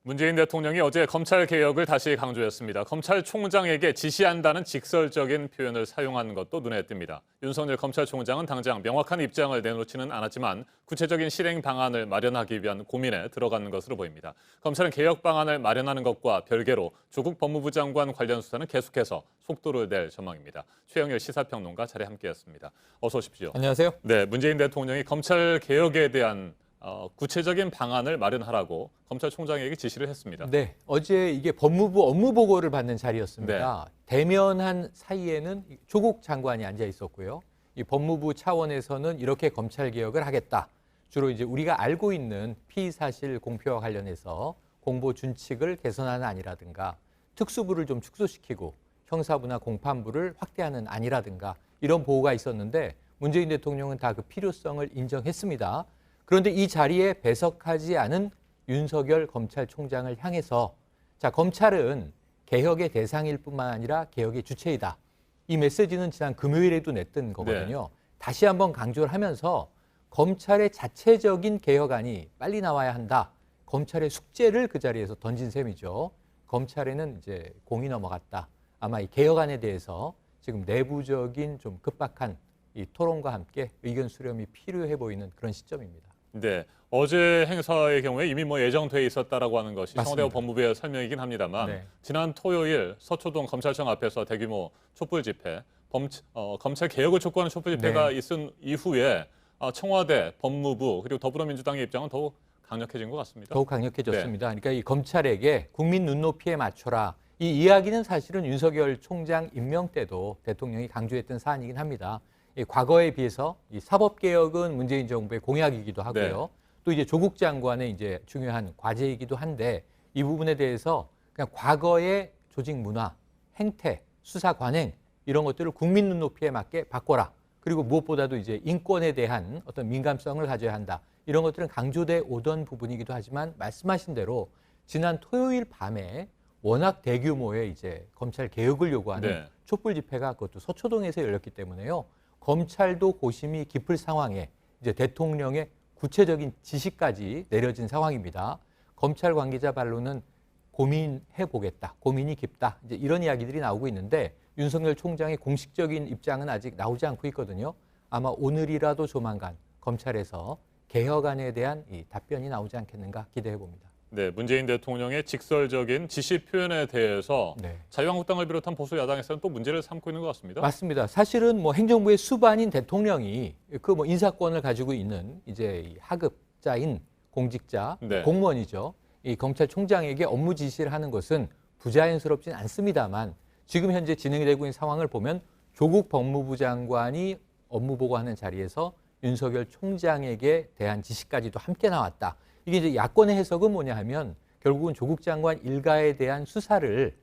문재인 대통령이 어제 검찰 개혁을 다시 강조했습니다. 검찰총장에게 지시한다는 직설적인 표현을 사용한 것도 눈에 띕니다. 윤석열 검찰총장은 당장 명확한 입장을 내놓지는 않았지만 구체적인 실행 방안을 마련하기 위한 고민에 들어가는 것으로 보입니다. 검찰은 개혁 방안을 마련하는 것과 별개로 조국 법무부 장관 관련 수사는 계속해서 속도를 낼 전망입니다. 최영일 시사평론가 자리에 함께했습니다. 어서 오십시오. 안녕하세요. 네, 문재인 대통령이 검찰 개혁에 대한 구체적인 방안을 마련하라고 검찰총장에게 지시를 했습니다. 네, 어제 이게 법무부 업무 보고를 받는 자리였습니다. 네. 대면한 사이에는 조국 장관이 앉아 있었고요. 이 법무부 차원에서는 이렇게 검찰 개혁을 하겠다. 주로 이제 우리가 알고 있는 피의 사실 공표와 관련해서 공보 준칙을 개선하는 안이라든가 특수부를 좀 축소시키고 형사부나 공판부를 확대하는 안이라든가 이런 보고가 있었는데 문재인 대통령은 다 그 필요성을 인정했습니다. 그런데 이 자리에 배석하지 않은 윤석열 검찰총장을 향해서 자, 검찰은 개혁의 대상일 뿐만 아니라 개혁의 주체이다. 이 메시지는 지난 금요일에도 냈던 거거든요. 네. 다시 한번 강조를 하면서 검찰의 자체적인 개혁안이 빨리 나와야 한다. 검찰의 숙제를 그 자리에서 던진 셈이죠. 검찰에는 이제 공이 넘어갔다. 아마 이 개혁안에 대해서 지금 내부적인 좀 급박한 이 토론과 함께 의견 수렴이 필요해 보이는 그런 시점입니다. 네, 어제 행사의 경우에 이미 예정돼 있었다라고 하는 것이 청와대와 법무부의 설명이긴 합니다만 네. 지난 토요일 서초동 검찰청 앞에서 대규모 촛불 집회, 검찰 개혁을 촉구하는 촛불 집회가 네. 있은 이후에 청와대, 법무부 그리고 더불어민주당의 입장은 더욱 강력해진 것 같습니다. 더욱 강력해졌습니다. 네. 그러니까 이 검찰에게 국민 눈높이에 맞춰라. 이 이야기는 사실은 윤석열 총장 임명 때도 대통령이 강조했던 사안이긴 합니다. 과거에 비해서 이 사법개혁은 문재인 정부의 공약이기도 하고요. 네. 또 이제 조국 장관의 이제 중요한 과제이기도 한데 이 부분에 대해서 그냥 과거의 조직 문화, 행태, 수사 관행 이런 것들을 국민 눈높이에 맞게 바꿔라. 그리고 무엇보다도 이제 인권에 대한 어떤 민감성을 가져야 한다. 이런 것들은 강조돼 오던 부분이기도 하지만 말씀하신 대로 지난 토요일 밤에 워낙 대규모의 이제 검찰 개혁을 요구하는 네. 촛불 집회가 그것도 서초동에서 열렸기 때문에요. 검찰도 고심이 깊을 상황에 이제 대통령의 구체적인 지시까지 내려진 상황입니다. 검찰 관계자 반론은 고민해 보겠다, 고민이 깊다 이제 이런 이야기들이 나오고 있는데 윤석열 총장의 공식적인 입장은 아직 나오지 않고 있거든요. 아마 오늘이라도 조만간 검찰에서 개혁안에 대한 이 답변이 나오지 않겠는가 기대해 봅니다. 네, 문재인 대통령의 직설적인 지시 표현에 대해서 네. 자유한국당을 비롯한 보수 야당에서는 또 문제를 삼고 있는 것 같습니다. 맞습니다. 사실은 행정부의 수반인 대통령이 그 인사권을 가지고 있는 이제 하급자인 공직자, 네. 공무원이죠. 이 검찰총장에게 업무 지시를 하는 것은 부자연스럽진 않습니다만 지금 현재 진행이 되고 있는 상황을 보면 조국 법무부 장관이 업무 보고하는 자리에서 윤석열 총장에게 대한 지시까지도 함께 나왔다. 이게 이제 야권의 해석은 뭐냐 하면 결국은 조국 장관 일가에 대한 수사를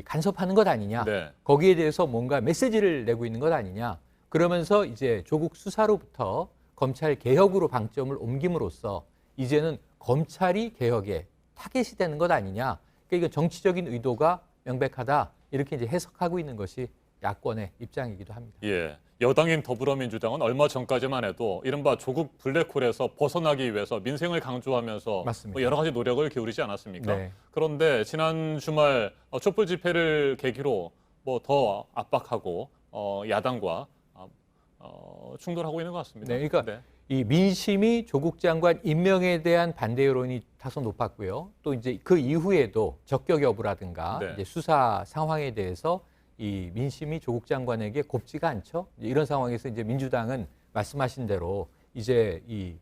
간섭하는 것 아니냐. 네. 거기에 대해서 뭔가 메시지를 내고 있는 것 아니냐. 그러면서 이제 조국 수사로부터 검찰 개혁으로 방점을 옮김으로써 이제는 검찰이 개혁에 타겟이 되는 것 아니냐. 그러니까 이건 정치적인 의도가 명백하다. 이렇게 이제 해석하고 있는 것이 야권의 입장이기도 합니다. 예. 여당인 더불어민주당은 얼마 전까지만 해도 이른바 조국 블랙홀에서 벗어나기 위해서 민생을 강조하면서 여러 가지 노력을 기울이지 않았습니까? 네. 그런데 지난 주말 촛불 집회를 계기로 더 압박하고 야당과 충돌하고 있는 것 같습니다. 네, 그러니까 이 민심이 조국 장관 임명에 대한 반대 여론이 다소 높았고요. 또 이제 그 이후에도 적격 여부라든가 이제 수사 상황에 대해서 이 민심이 조국 장관에게 곱지가 않죠. 이런 상황에서 이제 민주당은 말씀하신 대로 이제 이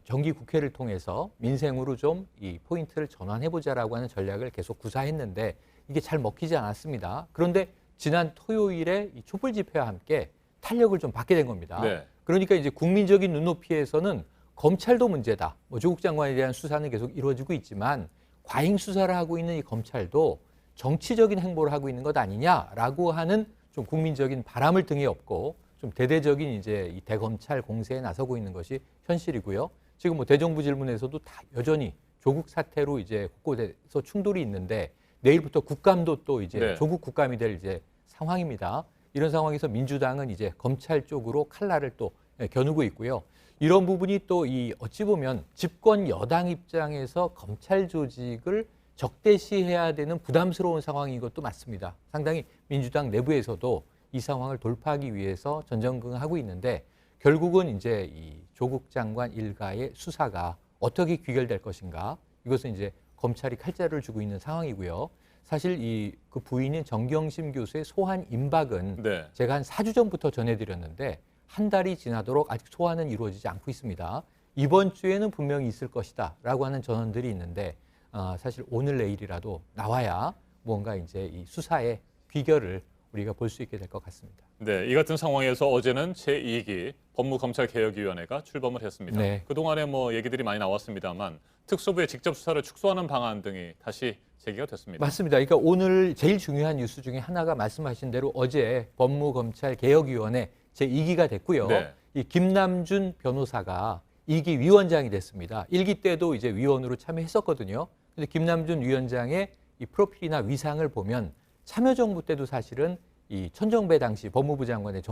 정기 국회를 통해서 민생으로 좀 이 포인트를 전환해보자라고 하는 전략을 계속 구사했는데 이게 잘 먹히지 않았습니다. 그런데 지난 토요일에 이 촛불 집회와 함께 탄력을 좀 받게 된 겁니다. 네. 그러니까 이제 국민적인 눈높이에서는 검찰도 문제다. 뭐 조국 장관에 대한 수사는 계속 이루어지고 있지만 과잉 수사를 하고 있는 이 검찰도 정치적인 행보를 하고 있는 것 아니냐라고 하는 좀 국민적인 바람을 등에 업고 좀 대대적인 이제 이 대검찰 공세에 나서고 있는 것이 현실이고요. 지금 뭐 대정부 질문에서도 다 여전히 조국 사태로 이제 곳곳에서 충돌이 있는데 내일부터 국감도 또 이제 조국 국감이 될 이제 상황입니다. 이런 상황에서 민주당은 이제 검찰 쪽으로 칼날을 또 겨누고 있고요. 이런 부분이 또 이 어찌 보면 집권 여당 입장에서 검찰 조직을 적대시해야 되는 부담스러운 상황인 것도 맞습니다. 상당히 민주당 내부에서도 이 상황을 돌파하기 위해서 전전긍긍하고 있는데 결국은 이제 이 조국 장관 일가의 수사가 어떻게 귀결될 것인가 이것은 이제 검찰이 칼자루를 주고 있는 상황이고요. 사실 그 부인인 정경심 교수의 소환 임박은 제가 한 4주 전부터 전해드렸는데 한 달이 지나도록 아직 소환은 이루어지지 않고 있습니다. 이번 주에는 분명히 있을 것이다 라고 하는 전언들이 있는데 사실 오늘 내일이라도 나와야 뭔가 이제 이 수사의 귀결을 우리가 볼 수 있게 될 것 같습니다. 네, 이 같은 상황에서 어제는 제2기 법무검찰개혁위원회가 출범을 했습니다. 그동안에 뭐 얘기들이 많이 나왔습니다만 특수부의 직접 수사를 축소하는 방안 등이 다시 제기가 됐습니다. 맞습니다. 그러니까 오늘 제일 중요한 뉴스 중에 하나가 말씀하신 대로 어제 법무검찰개혁위원회 제2기가 됐고요. 이 김남준 변호사가 2기 위원장이 됐습니다. 1기 때도 이제 위원으로 참여했었거든요. 근데 김남준 위원장의 이 프로필이나 위상을 보면 참여정부 때도 사실은 이 천정배 당시 법무부 장관의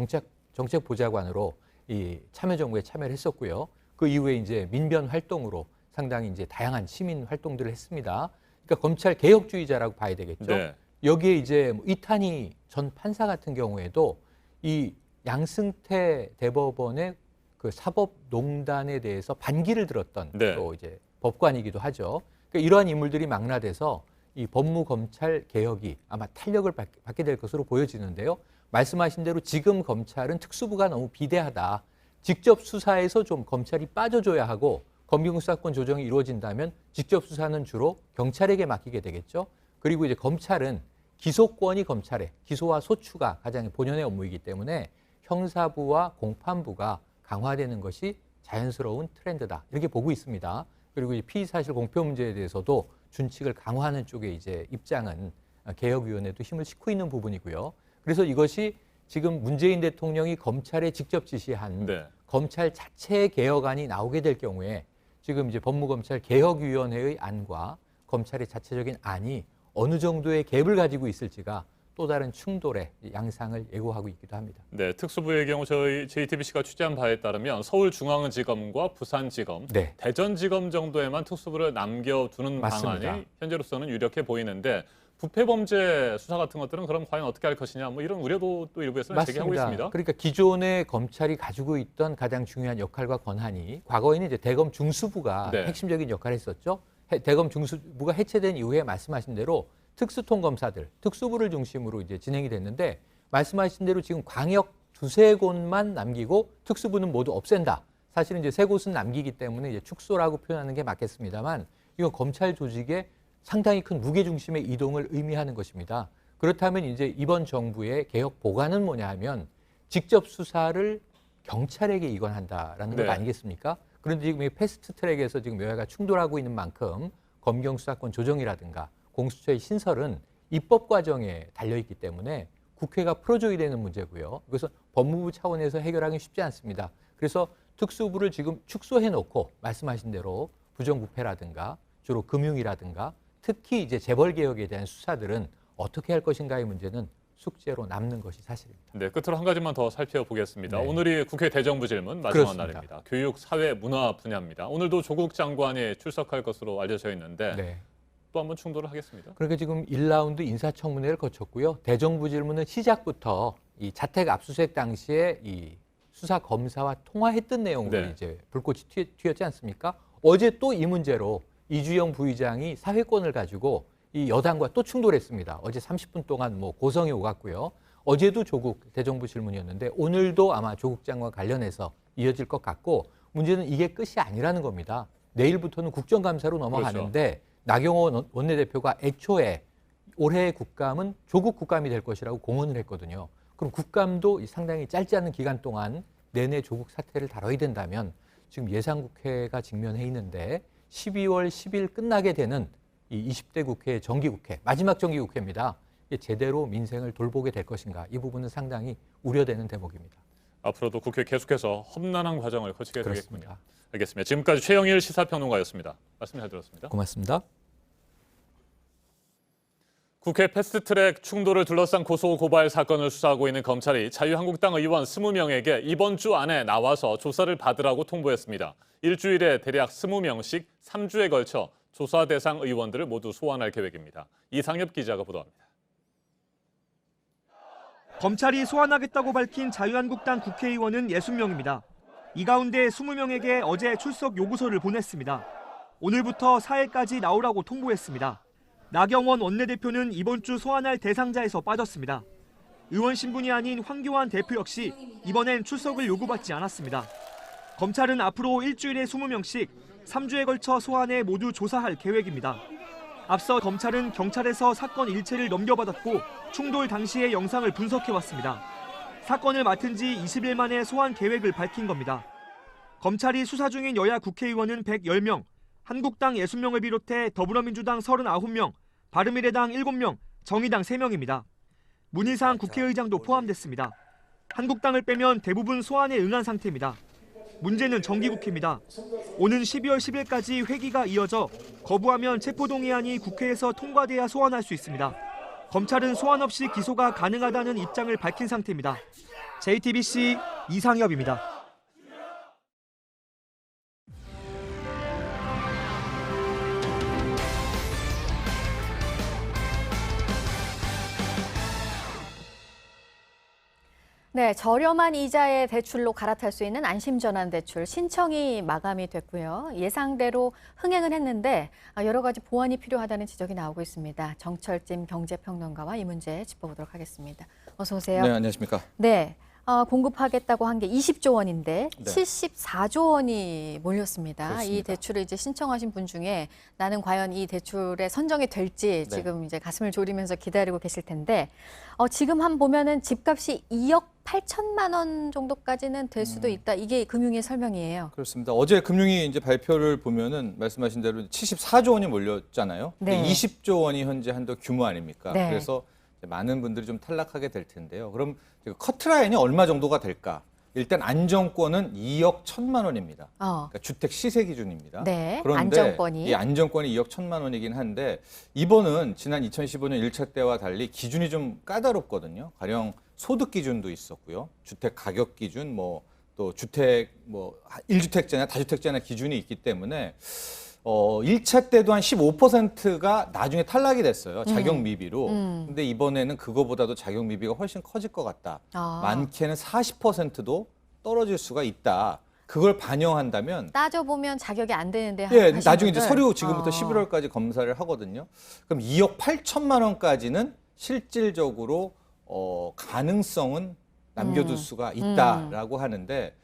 정책보좌관으로 이 참여정부에 참여를 했었고요. 그 이후에 이제 민변 활동으로 상당히 이제 다양한 시민 활동들을 했습니다. 그러니까 검찰 개혁주의자라고 봐야 되겠죠. 여기에 이제 이탄희 전 판사 같은 경우에도 이 양승태 대법원의 그 사법농단에 대해서 반기를 들었던 또 이제 법관이기도 하죠. 그러니까 이러한 인물들이 망라돼서 이 법무검찰 개혁이 아마 탄력을 받게 될 것으로 보여지는데요. 말씀하신 대로 지금 검찰은 특수부가 너무 비대하다. 직접 수사에서 좀 검찰이 빠져줘야 하고 검경수사권 조정이 이루어진다면 직접 수사는 주로 경찰에게 맡기게 되겠죠. 그리고 이제 검찰은 기소권이 검찰에 기소와 소추가 가장 본연의 업무이기 때문에 형사부와 공판부가 강화되는 것이 자연스러운 트렌드다. 이렇게 보고 있습니다. 그리고 이 피의사실 공표 문제에 대해서도 준칙을 강화하는 쪽에 이제 입장은 개혁위원회도 힘을 싣고 있는 부분이고요. 그래서 이것이 지금 문재인 대통령이 검찰에 직접 지시한 검찰 자체의 개혁안이 나오게 될 경우에 지금 이제 법무검찰 개혁위원회의 안과 검찰의 자체적인 안이 어느 정도의 갭을 가지고 있을지가 또 다른 충돌의 양상을 예고하고 있기도 합니다. 네, 특수부의 경우 저희 JTBC가 취재한 바에 따르면 서울중앙지검과 부산지검, 대전지검 정도에만 특수부를 남겨두는 방안이 현재로서는 유력해 보이는데 부패범죄 수사 같은 것들은 그럼 과연 어떻게 할 것이냐 뭐 이런 우려도 또 일부에서는 제기하고 있습니다. 그러니까 기존의 검찰이 가지고 있던 가장 중요한 역할과 권한이 과거에는 이제 대검 중수부가 핵심적인 역할을 했었죠. 대검 중수부가 해체된 이후에 말씀하신 대로 특수통검사들, 특수부를 중심으로 이제 진행이 됐는데 말씀하신 대로 지금 광역 두세 곳만 남기고 특수부는 모두 없앤다. 사실은 이제 세 곳은 남기기 때문에 이제 축소라고 표현하는 게 맞겠습니다만 이건 검찰 조직의 상당히 큰 무게중심의 이동을 의미하는 것입니다. 그렇다면 이제 이번 정부의 개혁 보관은 뭐냐 하면 직접 수사를 경찰에게 이관한다라는 것 아니겠습니까? 그런데 지금 이 패스트 트랙에서 지금 여야가 충돌하고 있는 만큼 검경 수사권 조정이라든가 공수처의 신설은 입법 과정에 달려있기 때문에 국회가 풀어줘야 되는 문제고요. 그래서 법무부 차원에서 해결하기 쉽지 않습니다. 그래서 특수부를 지금 축소해놓고 말씀하신 대로 부정부패라든가 주로 금융이라든가 특히 이제 재벌개혁에 대한 수사들은 어떻게 할 것인가의 문제는 숙제로 남는 것이 사실입니다. 네, 끝으로 한 가지만 더 살펴보겠습니다. 오늘이 국회 대정부 질문 마지막 날입니다. 교육, 사회, 문화 분야입니다. 오늘도 조국 장관이 출석할 것으로 알려져 있는데 또 한번 충돌을 하겠습니다. 그러니까 지금 1라운드 인사청문회를 거쳤고요. 대정부 질문은 시작부터 이 자택 압수수색 당시에 이 수사 검사와 통화했던 내용으로 네. 이제 불꽃이 튀었지 않습니까? 어제 또 이 문제로 이주영 부의장이 사회권을 가지고 이 여당과 또 충돌했습니다. 어제 30분 동안 뭐 고성이 오갔고요. 어제도 조국 대정부 질문이었는데 오늘도 아마 조국 장관 관련해서 이어질 것 같고 문제는 이게 끝이 아니라는 겁니다. 내일부터는 국정감사로 넘어가는데 그렇죠. 나경원 원내대표가 애초에 올해의 국감은 조국 국감이 될 것이라고 공언을 했거든요. 그럼 국감도 상당히 짧지 않은 기간 동안 내내 조국 사태를 다뤄야 된다면 지금 예상국회가 직면해 있는데 12월 10일 끝나게 되는 이 20대 국회 정기국회, 마지막 정기국회입니다. 이게 제대로 민생을 돌보게 될 것인가 이 부분은 상당히 우려되는 대목입니다. 앞으로도 국회 계속해서 험난한 과정을 거치게 그렇습니다. 되겠군요. 알겠습니다. 지금까지 최영일 시사평론가였습니다. 말씀 잘 들었습니다. 고맙습니다. 국회 패스트트랙 충돌을 둘러싼 고소고발 사건을 수사하고 있는 검찰이 자유한국당 의원 20명에게 이번 주 안에 나와서 조사를 받으라고 통보했습니다. 일주일에 대략 20명씩 3주에 걸쳐 조사 대상 의원들을 모두 소환할 계획입니다. 이상엽 기자가 보도합니다. 검찰이 소환하겠다고 밝힌 자유한국당 국회의원은 60명입니다. 이 가운데 20명에게 어제 출석 요구서를 보냈습니다. 오늘부터 4일까지 나오라고 통보했습니다. 나경원 원내대표는 이번 주 소환할 대상자에서 빠졌습니다. 의원 신분이 아닌 황교안 대표 역시 이번엔 출석을 요구받지 않았습니다. 검찰은 앞으로 일주일에 20명씩 3주에 걸쳐 소환해 모두 조사할 계획입니다. 앞서 검찰은 경찰에서 사건 일체를 넘겨받았고 충돌 당시의 영상을 분석해왔습니다. 사건을 맡은 지 20일 만에 소환 계획을 밝힌 겁니다. 검찰이 수사 중인 여야 국회의원은 110명, 한국당 60명을 비롯해 더불어민주당 39명, 바른미래당 7명, 정의당 3명입니다. 문희상 국회의장도 포함됐습니다. 한국당을 빼면 대부분 소환에 응한 상태입니다. 문제는 정기국회입니다. 오는 12월 10일까지 회기가 이어져 거부하면 체포동의안이 국회에서 통과돼야 소환할 수 있습니다. 검찰은 소환 없이 기소가 가능하다는 입장을 밝힌 상태입니다. JTBC 이상엽입니다. 네, 저렴한 이자의 대출로 갈아탈 수 있는 안심전환대출 신청이 마감이 됐고요. 예상대로 흥행은 했는데 여러 가지 보완이 필요하다는 지적이 나오고 있습니다. 정철진 경제평론가와 이 문제 짚어보도록 하겠습니다. 어서 오세요. 네, 안녕하십니까. 네, 공급하겠다고 한 게 20조 원인데 네. 74조 원이 몰렸습니다. 그렇습니다. 이 대출을 이제 신청하신 분 중에 나는 과연 이 대출에 선정이 될지 네. 지금 이제 가슴을 졸이면서 기다리고 계실 텐데 지금 한 보면은 집값이 2억 8천만 원 정도까지는 될 수도 있다. 이게 금융의 설명이에요. 그렇습니다. 어제 금융위 이제 발표를 보면은 말씀하신 대로 74조 원이 몰렸잖아요. 네. 20조 원이 현재 한도 규모 아닙니까? 네. 그래서 많은 분들이 좀 탈락하게 될 텐데요. 그럼 커트라인이 얼마 정도가 될까? 일단 안정권은 2억 1천만 원입니다. 그러니까 주택 시세 기준입니다. 네, 그런데 안정권이. 이 안정권이 2억 1천만 원이긴 한데 이번은 지난 2015년 1차 때와 달리 기준이 좀 까다롭거든요. 가령 소득 기준도 있었고요. 주택 가격 기준, 또 주택 1주택자냐 다주택자냐 기준이 있기 때문에 1차 때도 한 15%가 나중에 탈락이 됐어요. 자격 미비로. 근데 이번에는 그거보다도 자격 미비가 훨씬 커질 것 같다. 많게는 40%도 떨어질 수가 있다. 그걸 반영한다면 따져보면 자격이 안 되는데 예, 하신 나중에 이제 분들. 서류 지금부터 11월까지 검사를 하거든요. 그럼 2억 8천만 원까지는 실질적으로 가능성은 남겨둘 수가 있다라고 하는데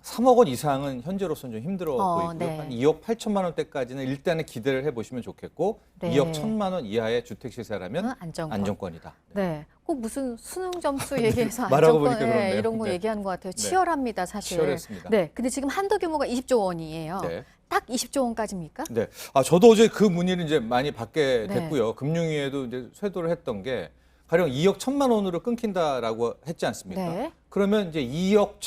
3억 원 이상은 현재로서는 좀 힘들어 보이고요. 네. 한 2억 8천만 원대까지는 일단은 기대를 해보시면 좋겠고 네. 2억 1천만 원 이하의 주택 시세라면 안정권. 안정권이다. 네, 꼭 무슨 수능 점수 얘기해서 말하고 안정권 보니까 그렇네요. 이런 거 네. 얘기하는 것 같아요. 네. 치열합니다, 사실. 치열했습니다. 네, 근데 지금 한도 규모가 20조 원이에요. 네. 딱 20조 원까지입니까? 네. 저도 어제 그 문의를 이제 많이 받게 네. 됐고요. 금융위에도 이제 쇄도를 했던 게 가령 2억 1천만 원으로 끊긴다라고 했지 않습니까? 네. 그러면 이제 2억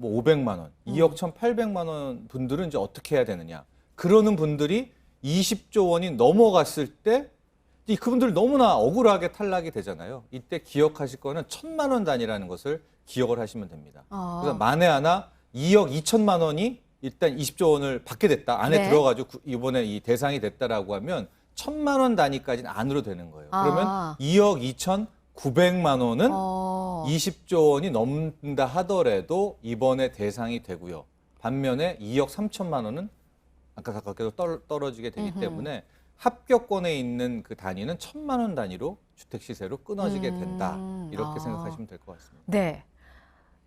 500만 원, 2억 1,800만 원 분들은 이제 어떻게 해야 되느냐? 그러는 분들이 20조 원이 넘어갔을 때 그분들 너무나 억울하게 탈락이 되잖아요. 이때 기억하실 거는 1,000만 원 단위라는 것을 기억을 하시면 됩니다. 그래서 만에 하나 2억 2천만 원이 일단 20조 원을 받게 됐다. 안에 네. 들어가지고 이번에 이 대상이 됐다라고 하면 1,000만 원 단위까지는 안으로 되는 거예요. 그러면 2억 2,900만 원은 20조 원이 넘는다 하더라도 이번에 대상이 되고요. 반면에 2억 3천만 원은 아까 가깝게도 떨어지게 되기 때문에 합격권에 있는 그 단위는 1,000만 원 단위로 주택 시세로 끊어지게 된다. 이렇게 생각하시면 될 것 같습니다. 네.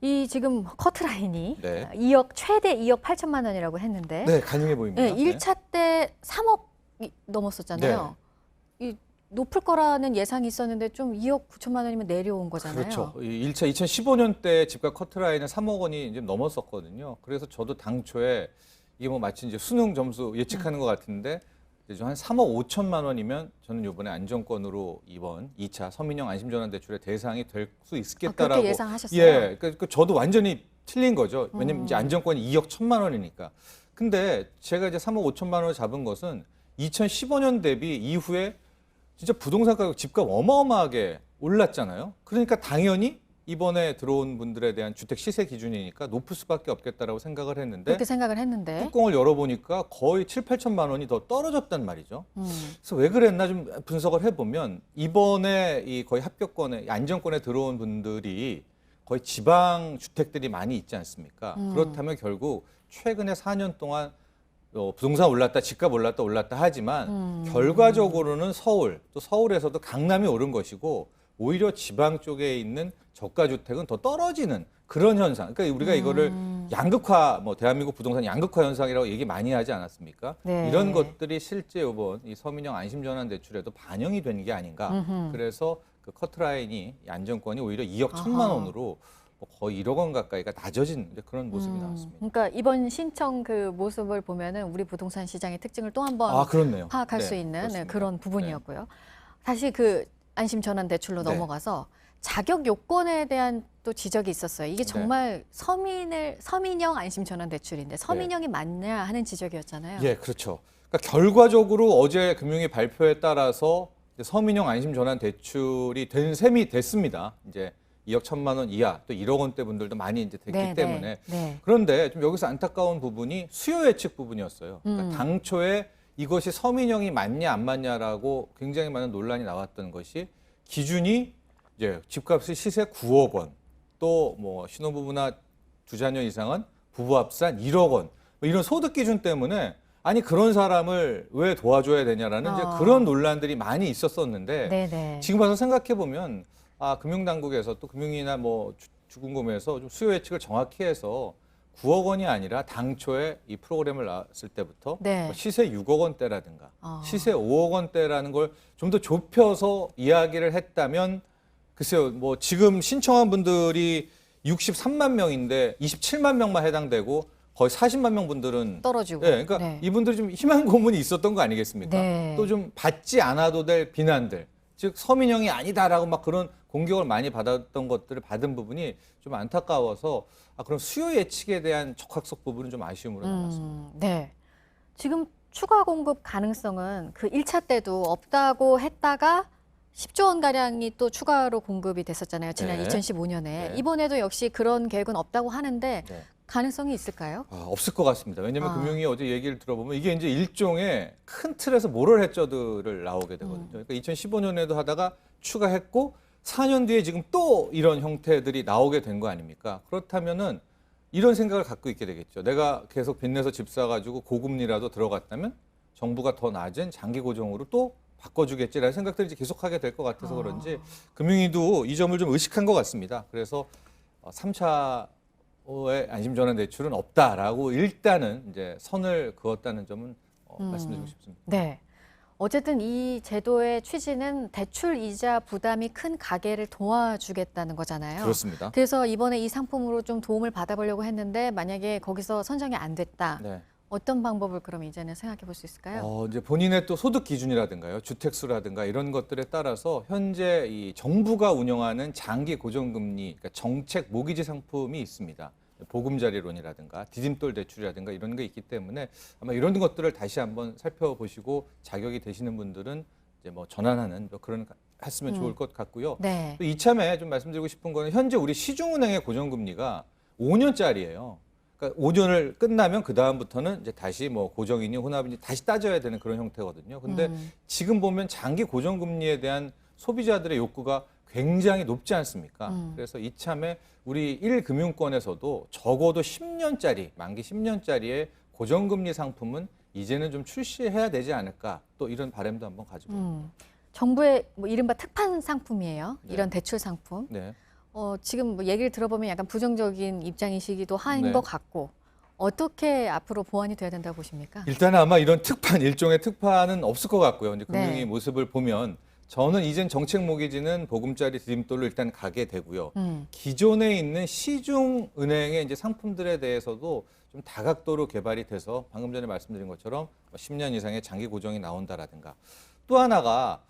이 지금 커트라인이 네. 최대 2억 8천만 원이라고 했는데 네, 가능해 보입니다. 네, 1차 때 3억이 넘었었잖아요. 이 높을 거라는 예상이 있었는데 좀 2억 9천만 원이면 내려온 거잖아요. 그렇죠. 1차 2015년 때 집값 커트라인은 3억 원이 이제 넘었었거든요. 그래서 저도 당초에 이게 뭐 마치 이제 수능 점수 예측하는 것 같은데 이제 한 3억 5천만 원이면 저는 이번에 안정권으로 이번 2차 서민형 안심전환 대출의 대상이 될 수 있겠다라고. 그렇게 예상하셨어요? 예, 그러니까 저도 완전히 틀린 거죠. 왜냐면 이제 안정권이 2억 1천만 원이니까. 근데 제가 이제 3억 5천만 원을 잡은 것은 2015년 대비 이후에 진짜 부동산 가격, 집값 어마어마하게 올랐잖아요. 그러니까 당연히 이번에 들어온 분들에 대한 주택 시세 기준이니까 높을 수밖에 없겠다라고 생각을 했는데 그렇게 생각을 했는데 뚜껑을 열어보니까 거의 7, 8천만 원이 더 떨어졌단 말이죠. 그래서 왜 그랬나 좀 분석을 해보면 이번에 이 거의 합격권에 안정권에 들어온 분들이 거의 지방 주택들이 많이 있지 않습니까? 그렇다면 결국 최근에 4년 동안 부동산 올랐다, 집값 올랐다 하지만 결과적으로는 서울, 또 서울에서도 강남이 오른 것이고 오히려 지방 쪽에 있는 저가 주택은 더 떨어지는 그런 현상. 그러니까 우리가 이거를 양극화, 뭐 대한민국 부동산 양극화 현상이라고 얘기 많이 하지 않았습니까? 네. 이런 것들이 실제 이번 이 서민형 안심전환 대출에도 반영이 된 게 아닌가. 그래서 그 커트라인이 안정권이 오히려 2억 1천만 원으로 거의 1억 원 가까이가 낮아진 그런 모습이 나왔습니다. 그러니까 이번 신청 그 모습을 보면은 우리 부동산 시장의 특징을 또 한번 그렇네요. 파악할 네, 수 있는 그렇습니다. 그런 부분이었고요. 다시 그 안심 전환 대출로 네. 넘어가서 자격 요건에 대한 또 지적이 있었어요. 이게 정말 서민형 안심 전환 대출인데 서민형이 맞냐 하는 지적이었잖아요. 예, 그렇죠. 그러니까 결과적으로 어제 금융위 발표에 따라서 이제 서민형 안심 전환 대출이 된 셈이 됐습니다. 이제 2억 1천만 원 이하 또 1억 원대 분들도 많이 이제 됐기 네, 때문에 네. 그런데 좀 여기서 안타까운 부분이 수요 예측 부분이었어요. 그러니까 당초에 이것이 서민형이 맞냐 안 맞냐라고 굉장히 많은 논란이 나왔던 것이 기준이 이제 집값의 시세 9억 원, 또 뭐 신혼부부나 두 자녀 이상은 부부 합산 1억 원, 뭐 이런 소득 기준 때문에 아니 그런 사람을 왜 도와줘야 되냐라는 이제 그런 논란들이 많이 있었었는데 네네. 지금 와서 생각해 보면 금융당국에서 또 금융이나 뭐 주금금에서 좀 수요 예측을 정확히 해서 9억 원이 아니라 당초에 이 프로그램을 나왔을 때부터 네. 뭐 시세 6억 원대라든가 시세 5억 원대라는 걸 좀 더 좁혀서 이야기를 했다면 글쎄요, 뭐 지금 신청한 분들이 63만 명인데 27만 명만 해당되고 거의 40만 명 분들은 떨어지고. 네, 그러니까 네. 이분들이 좀 희망 고문이 있었던 거 아니겠습니까? 네. 또 좀 받지 않아도 될 비난들, 즉 서민형이 아니다라고 막 그런 공격을 많이 받았던 것들을 받은 부분이 좀 안타까워서 그럼 수요 예측에 대한 적합성 부분은 좀 아쉬움으로 남았습니다. 네. 지금 추가 공급 가능성은 그 1차 때도 없다고 했다가 10조 원 가량이 또 추가로 공급이 됐었잖아요. 지난 네. 2015년에. 네. 이번에도 역시 그런 계획은 없다고 하는데 네. 가능성이 있을까요? 없을 것 같습니다. 왜냐하면 금융위 어제 얘기를 들어보면 이게 이제 일종의 큰 틀에서 모럴 해저드를 나오게 되거든요. 그러니까 2015년에도 하다가 추가했고 4년 뒤에 지금 또 이런 형태들이 나오게 된 거 아닙니까? 그렇다면은 이런 생각을 갖고 있게 되겠죠. 내가 계속 빚내서 집 사가지고 고금리라도 들어갔다면 정부가 더 낮은 장기 고정으로 또 바꿔주겠지라는 생각들이 이제 계속하게 될 것 같아서 그런지 금융위도 이 점을 좀 의식한 것 같습니다. 그래서 3차의 안심전환 대출은 없다라고 일단은 이제 선을 그었다는 점은 말씀드리고 싶습니다. 네. 어쨌든 이 제도의 취지는 대출 이자 부담이 큰 가계를 도와주겠다는 거잖아요. 그렇습니다. 그래서 이번에 이 상품으로 좀 도움을 받아보려고 했는데 만약에 거기서 선정이 안 됐다. 네. 어떤 방법을 그럼 이제는 생각해 볼 수 있을까요? 이제 본인의 또 소득 기준이라든가요, 주택수라든가 이런 것들에 따라서 현재 이 정부가 운영하는 장기 고정금리, 그러니까 정책 모기지 상품이 있습니다. 보금자리론이라든가 디딤돌 대출이라든가 이런 게 있기 때문에 아마 이런 것들을 다시 한번 살펴보시고 자격이 되시는 분들은 이제 뭐 전환하는 그런 했으면 좋을 것 같고요. 네. 또 이참에 좀 말씀드리고 싶은 거는 현재 우리 시중은행의 고정금리가 5년짜리예요. 그러니까 5년을 끝나면 그 다음부터는 이제 다시 뭐 고정이니 혼합이니 다시 따져야 되는 그런 형태거든요. 근데 지금 보면 장기 고정금리에 대한 소비자들의 욕구가 굉장히 높지 않습니까? 그래서 이참에 우리 1금융권에서도 적어도 10년짜리, 만기 10년짜리의 고정금리 상품은 이제는 좀 출시해야 되지 않을까, 또 이런 바람도 한번 가지고 있습니다. 정부의 뭐 이른바 특판 상품이에요. 네. 이런 대출 상품. 네. 지금 뭐 얘기를 들어보면 약간 부정적인 입장이시기도 한 네. 것 같고 어떻게 앞으로 보완이 돼야 된다고 보십니까? 일단 아마 이런 특판, 일종의 특판은 없을 것 같고요. 이제 금융위 네. 모습을 보면 저는 이젠 정책 모기지는 보금자리 디딤돌로 일단 가게 되고요. 기존에 있는 시중 은행의 이제 상품들에 대해서도 좀 다각도로 개발이 돼서 방금 전에 말씀드린 것처럼 10년 이상의 장기 고정이 나온다라든가, 또 하나가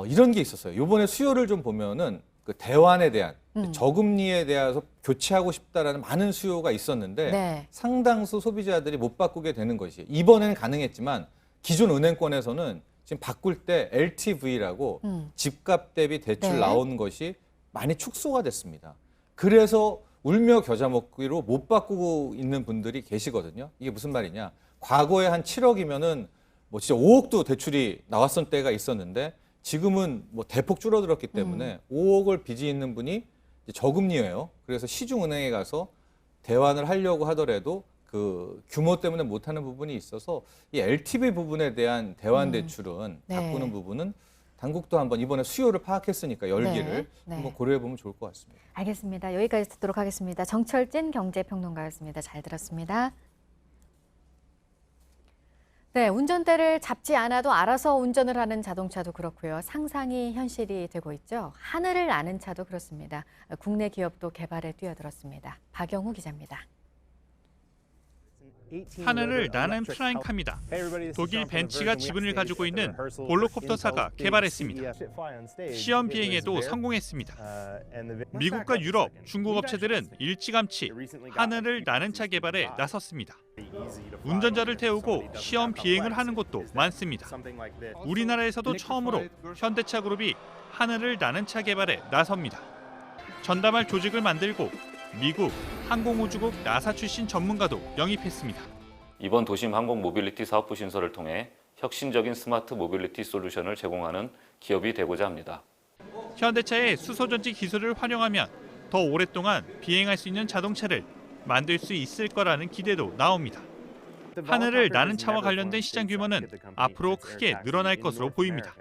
이런 게 있었어요. 이번에 수요를 좀 보면은 그 대환에 대한 저금리에 대해서 교체하고 싶다라는 많은 수요가 있었는데 네. 상당수 소비자들이 못 바꾸게 되는 것이 이번에는 가능했지만 기존 은행권에서는 지금 바꿀 때 LTV라고 집값 대비 대출 네. 나온 것이 많이 축소가 됐습니다. 그래서 울며 겨자 먹기로 못 바꾸고 있는 분들이 계시거든요. 이게 무슨 말이냐? 과거에 한 7억이면은 뭐 진짜 5억도 대출이 나왔던 때가 있었는데 지금은 뭐 대폭 줄어들었기 때문에 5억을 빚이 있는 분이 이제 저금리예요. 그래서 시중은행에 가서 대환을 하려고 하더라도 그 규모 때문에 못하는 부분이 있어서 이 LTV 부분에 대한 대환 대출은 네. 바꾸는 부분은 당국도 한번 이번에 수요를 파악했으니까 열기를 네. 한번 고려해 보면 좋을 것 같습니다. 알겠습니다. 여기까지 듣도록 하겠습니다. 정철진 경제평론가였습니다. 잘 들었습니다. 네, 운전대를 잡지 않아도 알아서 운전을 하는 자동차도 그렇고요. 상상이 현실이 되고 있죠. 하늘을 나는 차도 그렇습니다. 국내 기업도 개발에 뛰어들었습니다. 박영우 기자입니다. 하늘을 나는 플라잉카입니다. 독일 벤츠가 지분을 가지고 있는 볼로콥터사가 개발했습니다. 시험 비행에도 성공했습니다. 미국과 유럽, 중국 업체들은 일찌감치 하늘을 나는 차 개발에 나섰습니다. 운전자를 태우고 시험 비행을 하는 곳도 많습니다. 우리나라에서도 처음으로 현대차 그룹이 하늘을 나는 차 개발에 나섭니다. 전담할 조직을 만들고 미국 항공우주국 나사 출신 전문가도 영입했습니다. 이번 도심 항공 모빌리티 사업부 신설을 통해 혁신적인 스마트 모빌리티 솔루션을 제공하는 기업이 되고자 합니다. 현대차의 수소전지 기술을 활용하면 더 오랫동안 비행할 수 있는 자동차를 만들 수 있을 거라는 기대도 나옵니다. 하늘을 나는 차와 관련된 시장 규모는 앞으로 크게 늘어날 것으로 보입니다.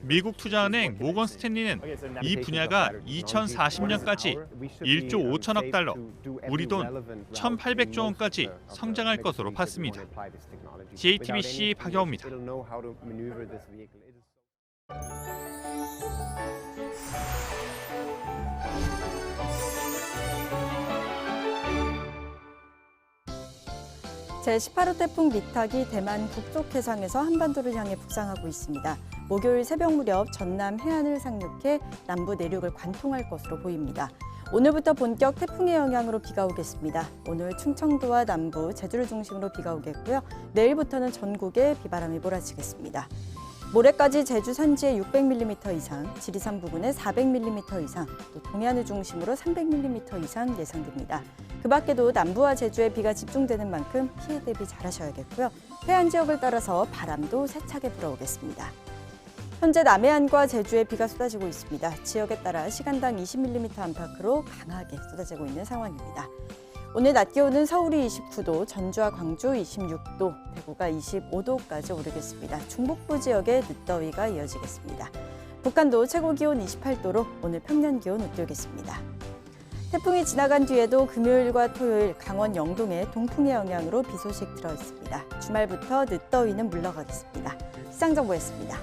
미국 투자은행 모건 스탠리는 이 분야가 2040년까지 1조 5천억 달러, 우리 돈 1,800조 원까지 성장할 것으로 봤습니다. JTBC 박영우입니다. 제18호 태풍 미탁이 대만 북쪽 해상에서 한반도를 향해 북상하고 있습니다. 목요일 새벽 무렵 전남 해안을 상륙해 남부 내륙을 관통할 것으로 보입니다. 오늘부터 본격 태풍의 영향으로 비가 오겠습니다. 오늘 충청도와 남부, 제주를 중심으로 비가 오겠고요. 내일부터는 전국에 비바람이 몰아치겠습니다. 모레까지 제주 산지에 600mm 이상, 지리산 부근에 400mm 이상, 또 동해안을 중심으로 300mm 이상 예상됩니다. 그 밖에도 남부와 제주에 비가 집중되는 만큼 피해 대비 잘하셔야겠고요. 해안 지역을 따라서 바람도 세차게 불어오겠습니다. 현재 남해안과 제주에 비가 쏟아지고 있습니다. 지역에 따라 시간당 20mm 안팎으로 강하게 쏟아지고 있는 상황입니다. 오늘 낮 기온은 서울이 29도, 전주와 광주 26도, 대구가 25도까지 오르겠습니다. 중북부 지역에 늦더위가 이어지겠습니다. 북한도 최고 기온 28도로 오늘 평년 기온 웃돌겠습니다. 태풍이 지나간 뒤에도 금요일과 토요일 강원 영동에 동풍의 영향으로 비 소식 들어 있습니다. 주말부터 늦더위는 물러가겠습니다. 시장정보였습니다.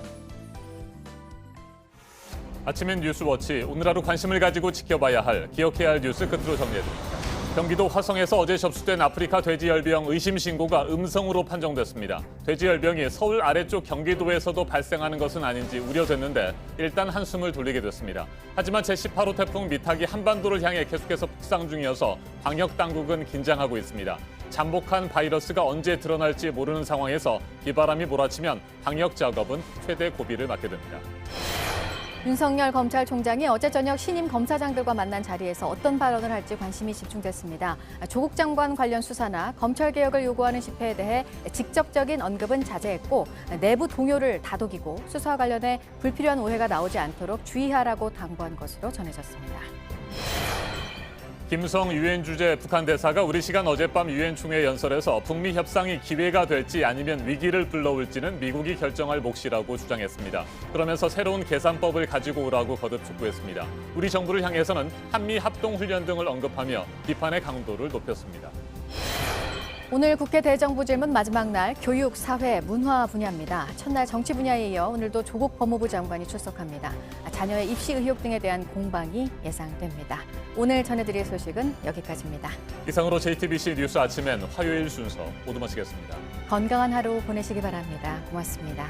아침엔 뉴스워치, 오늘 하루 관심을 가지고 지켜봐야 할, 기억해야 할 뉴스 끝으로 정리해드립니다. 경기도 화성에서 어제 접수된 아프리카 돼지열병 의심 신고가 음성으로 판정됐습니다. 돼지열병이 서울 아래쪽 경기도에서도 발생하는 것은 아닌지 우려됐는데 일단 한숨을 돌리게 됐습니다. 하지만 제18호 태풍 미탁이 한반도를 향해 계속해서 북상 중이어서 방역당국은 긴장하고 있습니다. 잠복한 바이러스가 언제 드러날지 모르는 상황에서 비바람이 몰아치면 방역 작업은 최대 고비를 맞게 됩니다. 윤석열 검찰총장이 어제 저녁 신임 검사장들과 만난 자리에서 어떤 발언을 할지 관심이 집중됐습니다. 조국 장관 관련 수사나 검찰 개혁을 요구하는 집회에 대해 직접적인 언급은 자제했고 내부 동요를 다독이고 수사와 관련해 불필요한 오해가 나오지 않도록 주의하라고 당부한 것으로 전해졌습니다. 김성 유엔 주재 북한 대사가 우리 시간 어젯밤 유엔 총회 연설에서 북미 협상이 기회가 될지 아니면 위기를 불러올지는 미국이 결정할 몫이라고 주장했습니다. 그러면서 새로운 계산법을 가지고 오라고 거듭 촉구했습니다. 우리 정부를 향해서는 한미 합동 훈련 등을 언급하며 비판의 강도를 높였습니다. 오늘 국회 대정부 질문 마지막 날 교육, 사회, 문화 분야입니다. 첫날 정치 분야에 이어 오늘도 조국 법무부 장관이 출석합니다. 자녀의 입시 의혹 등에 대한 공방이 예상됩니다. 오늘 전해드릴 소식은 여기까지입니다. 이상으로 JTBC 뉴스 아침엔 화요일 순서 모두 마치겠습니다. 건강한 하루 보내시기 바랍니다. 고맙습니다.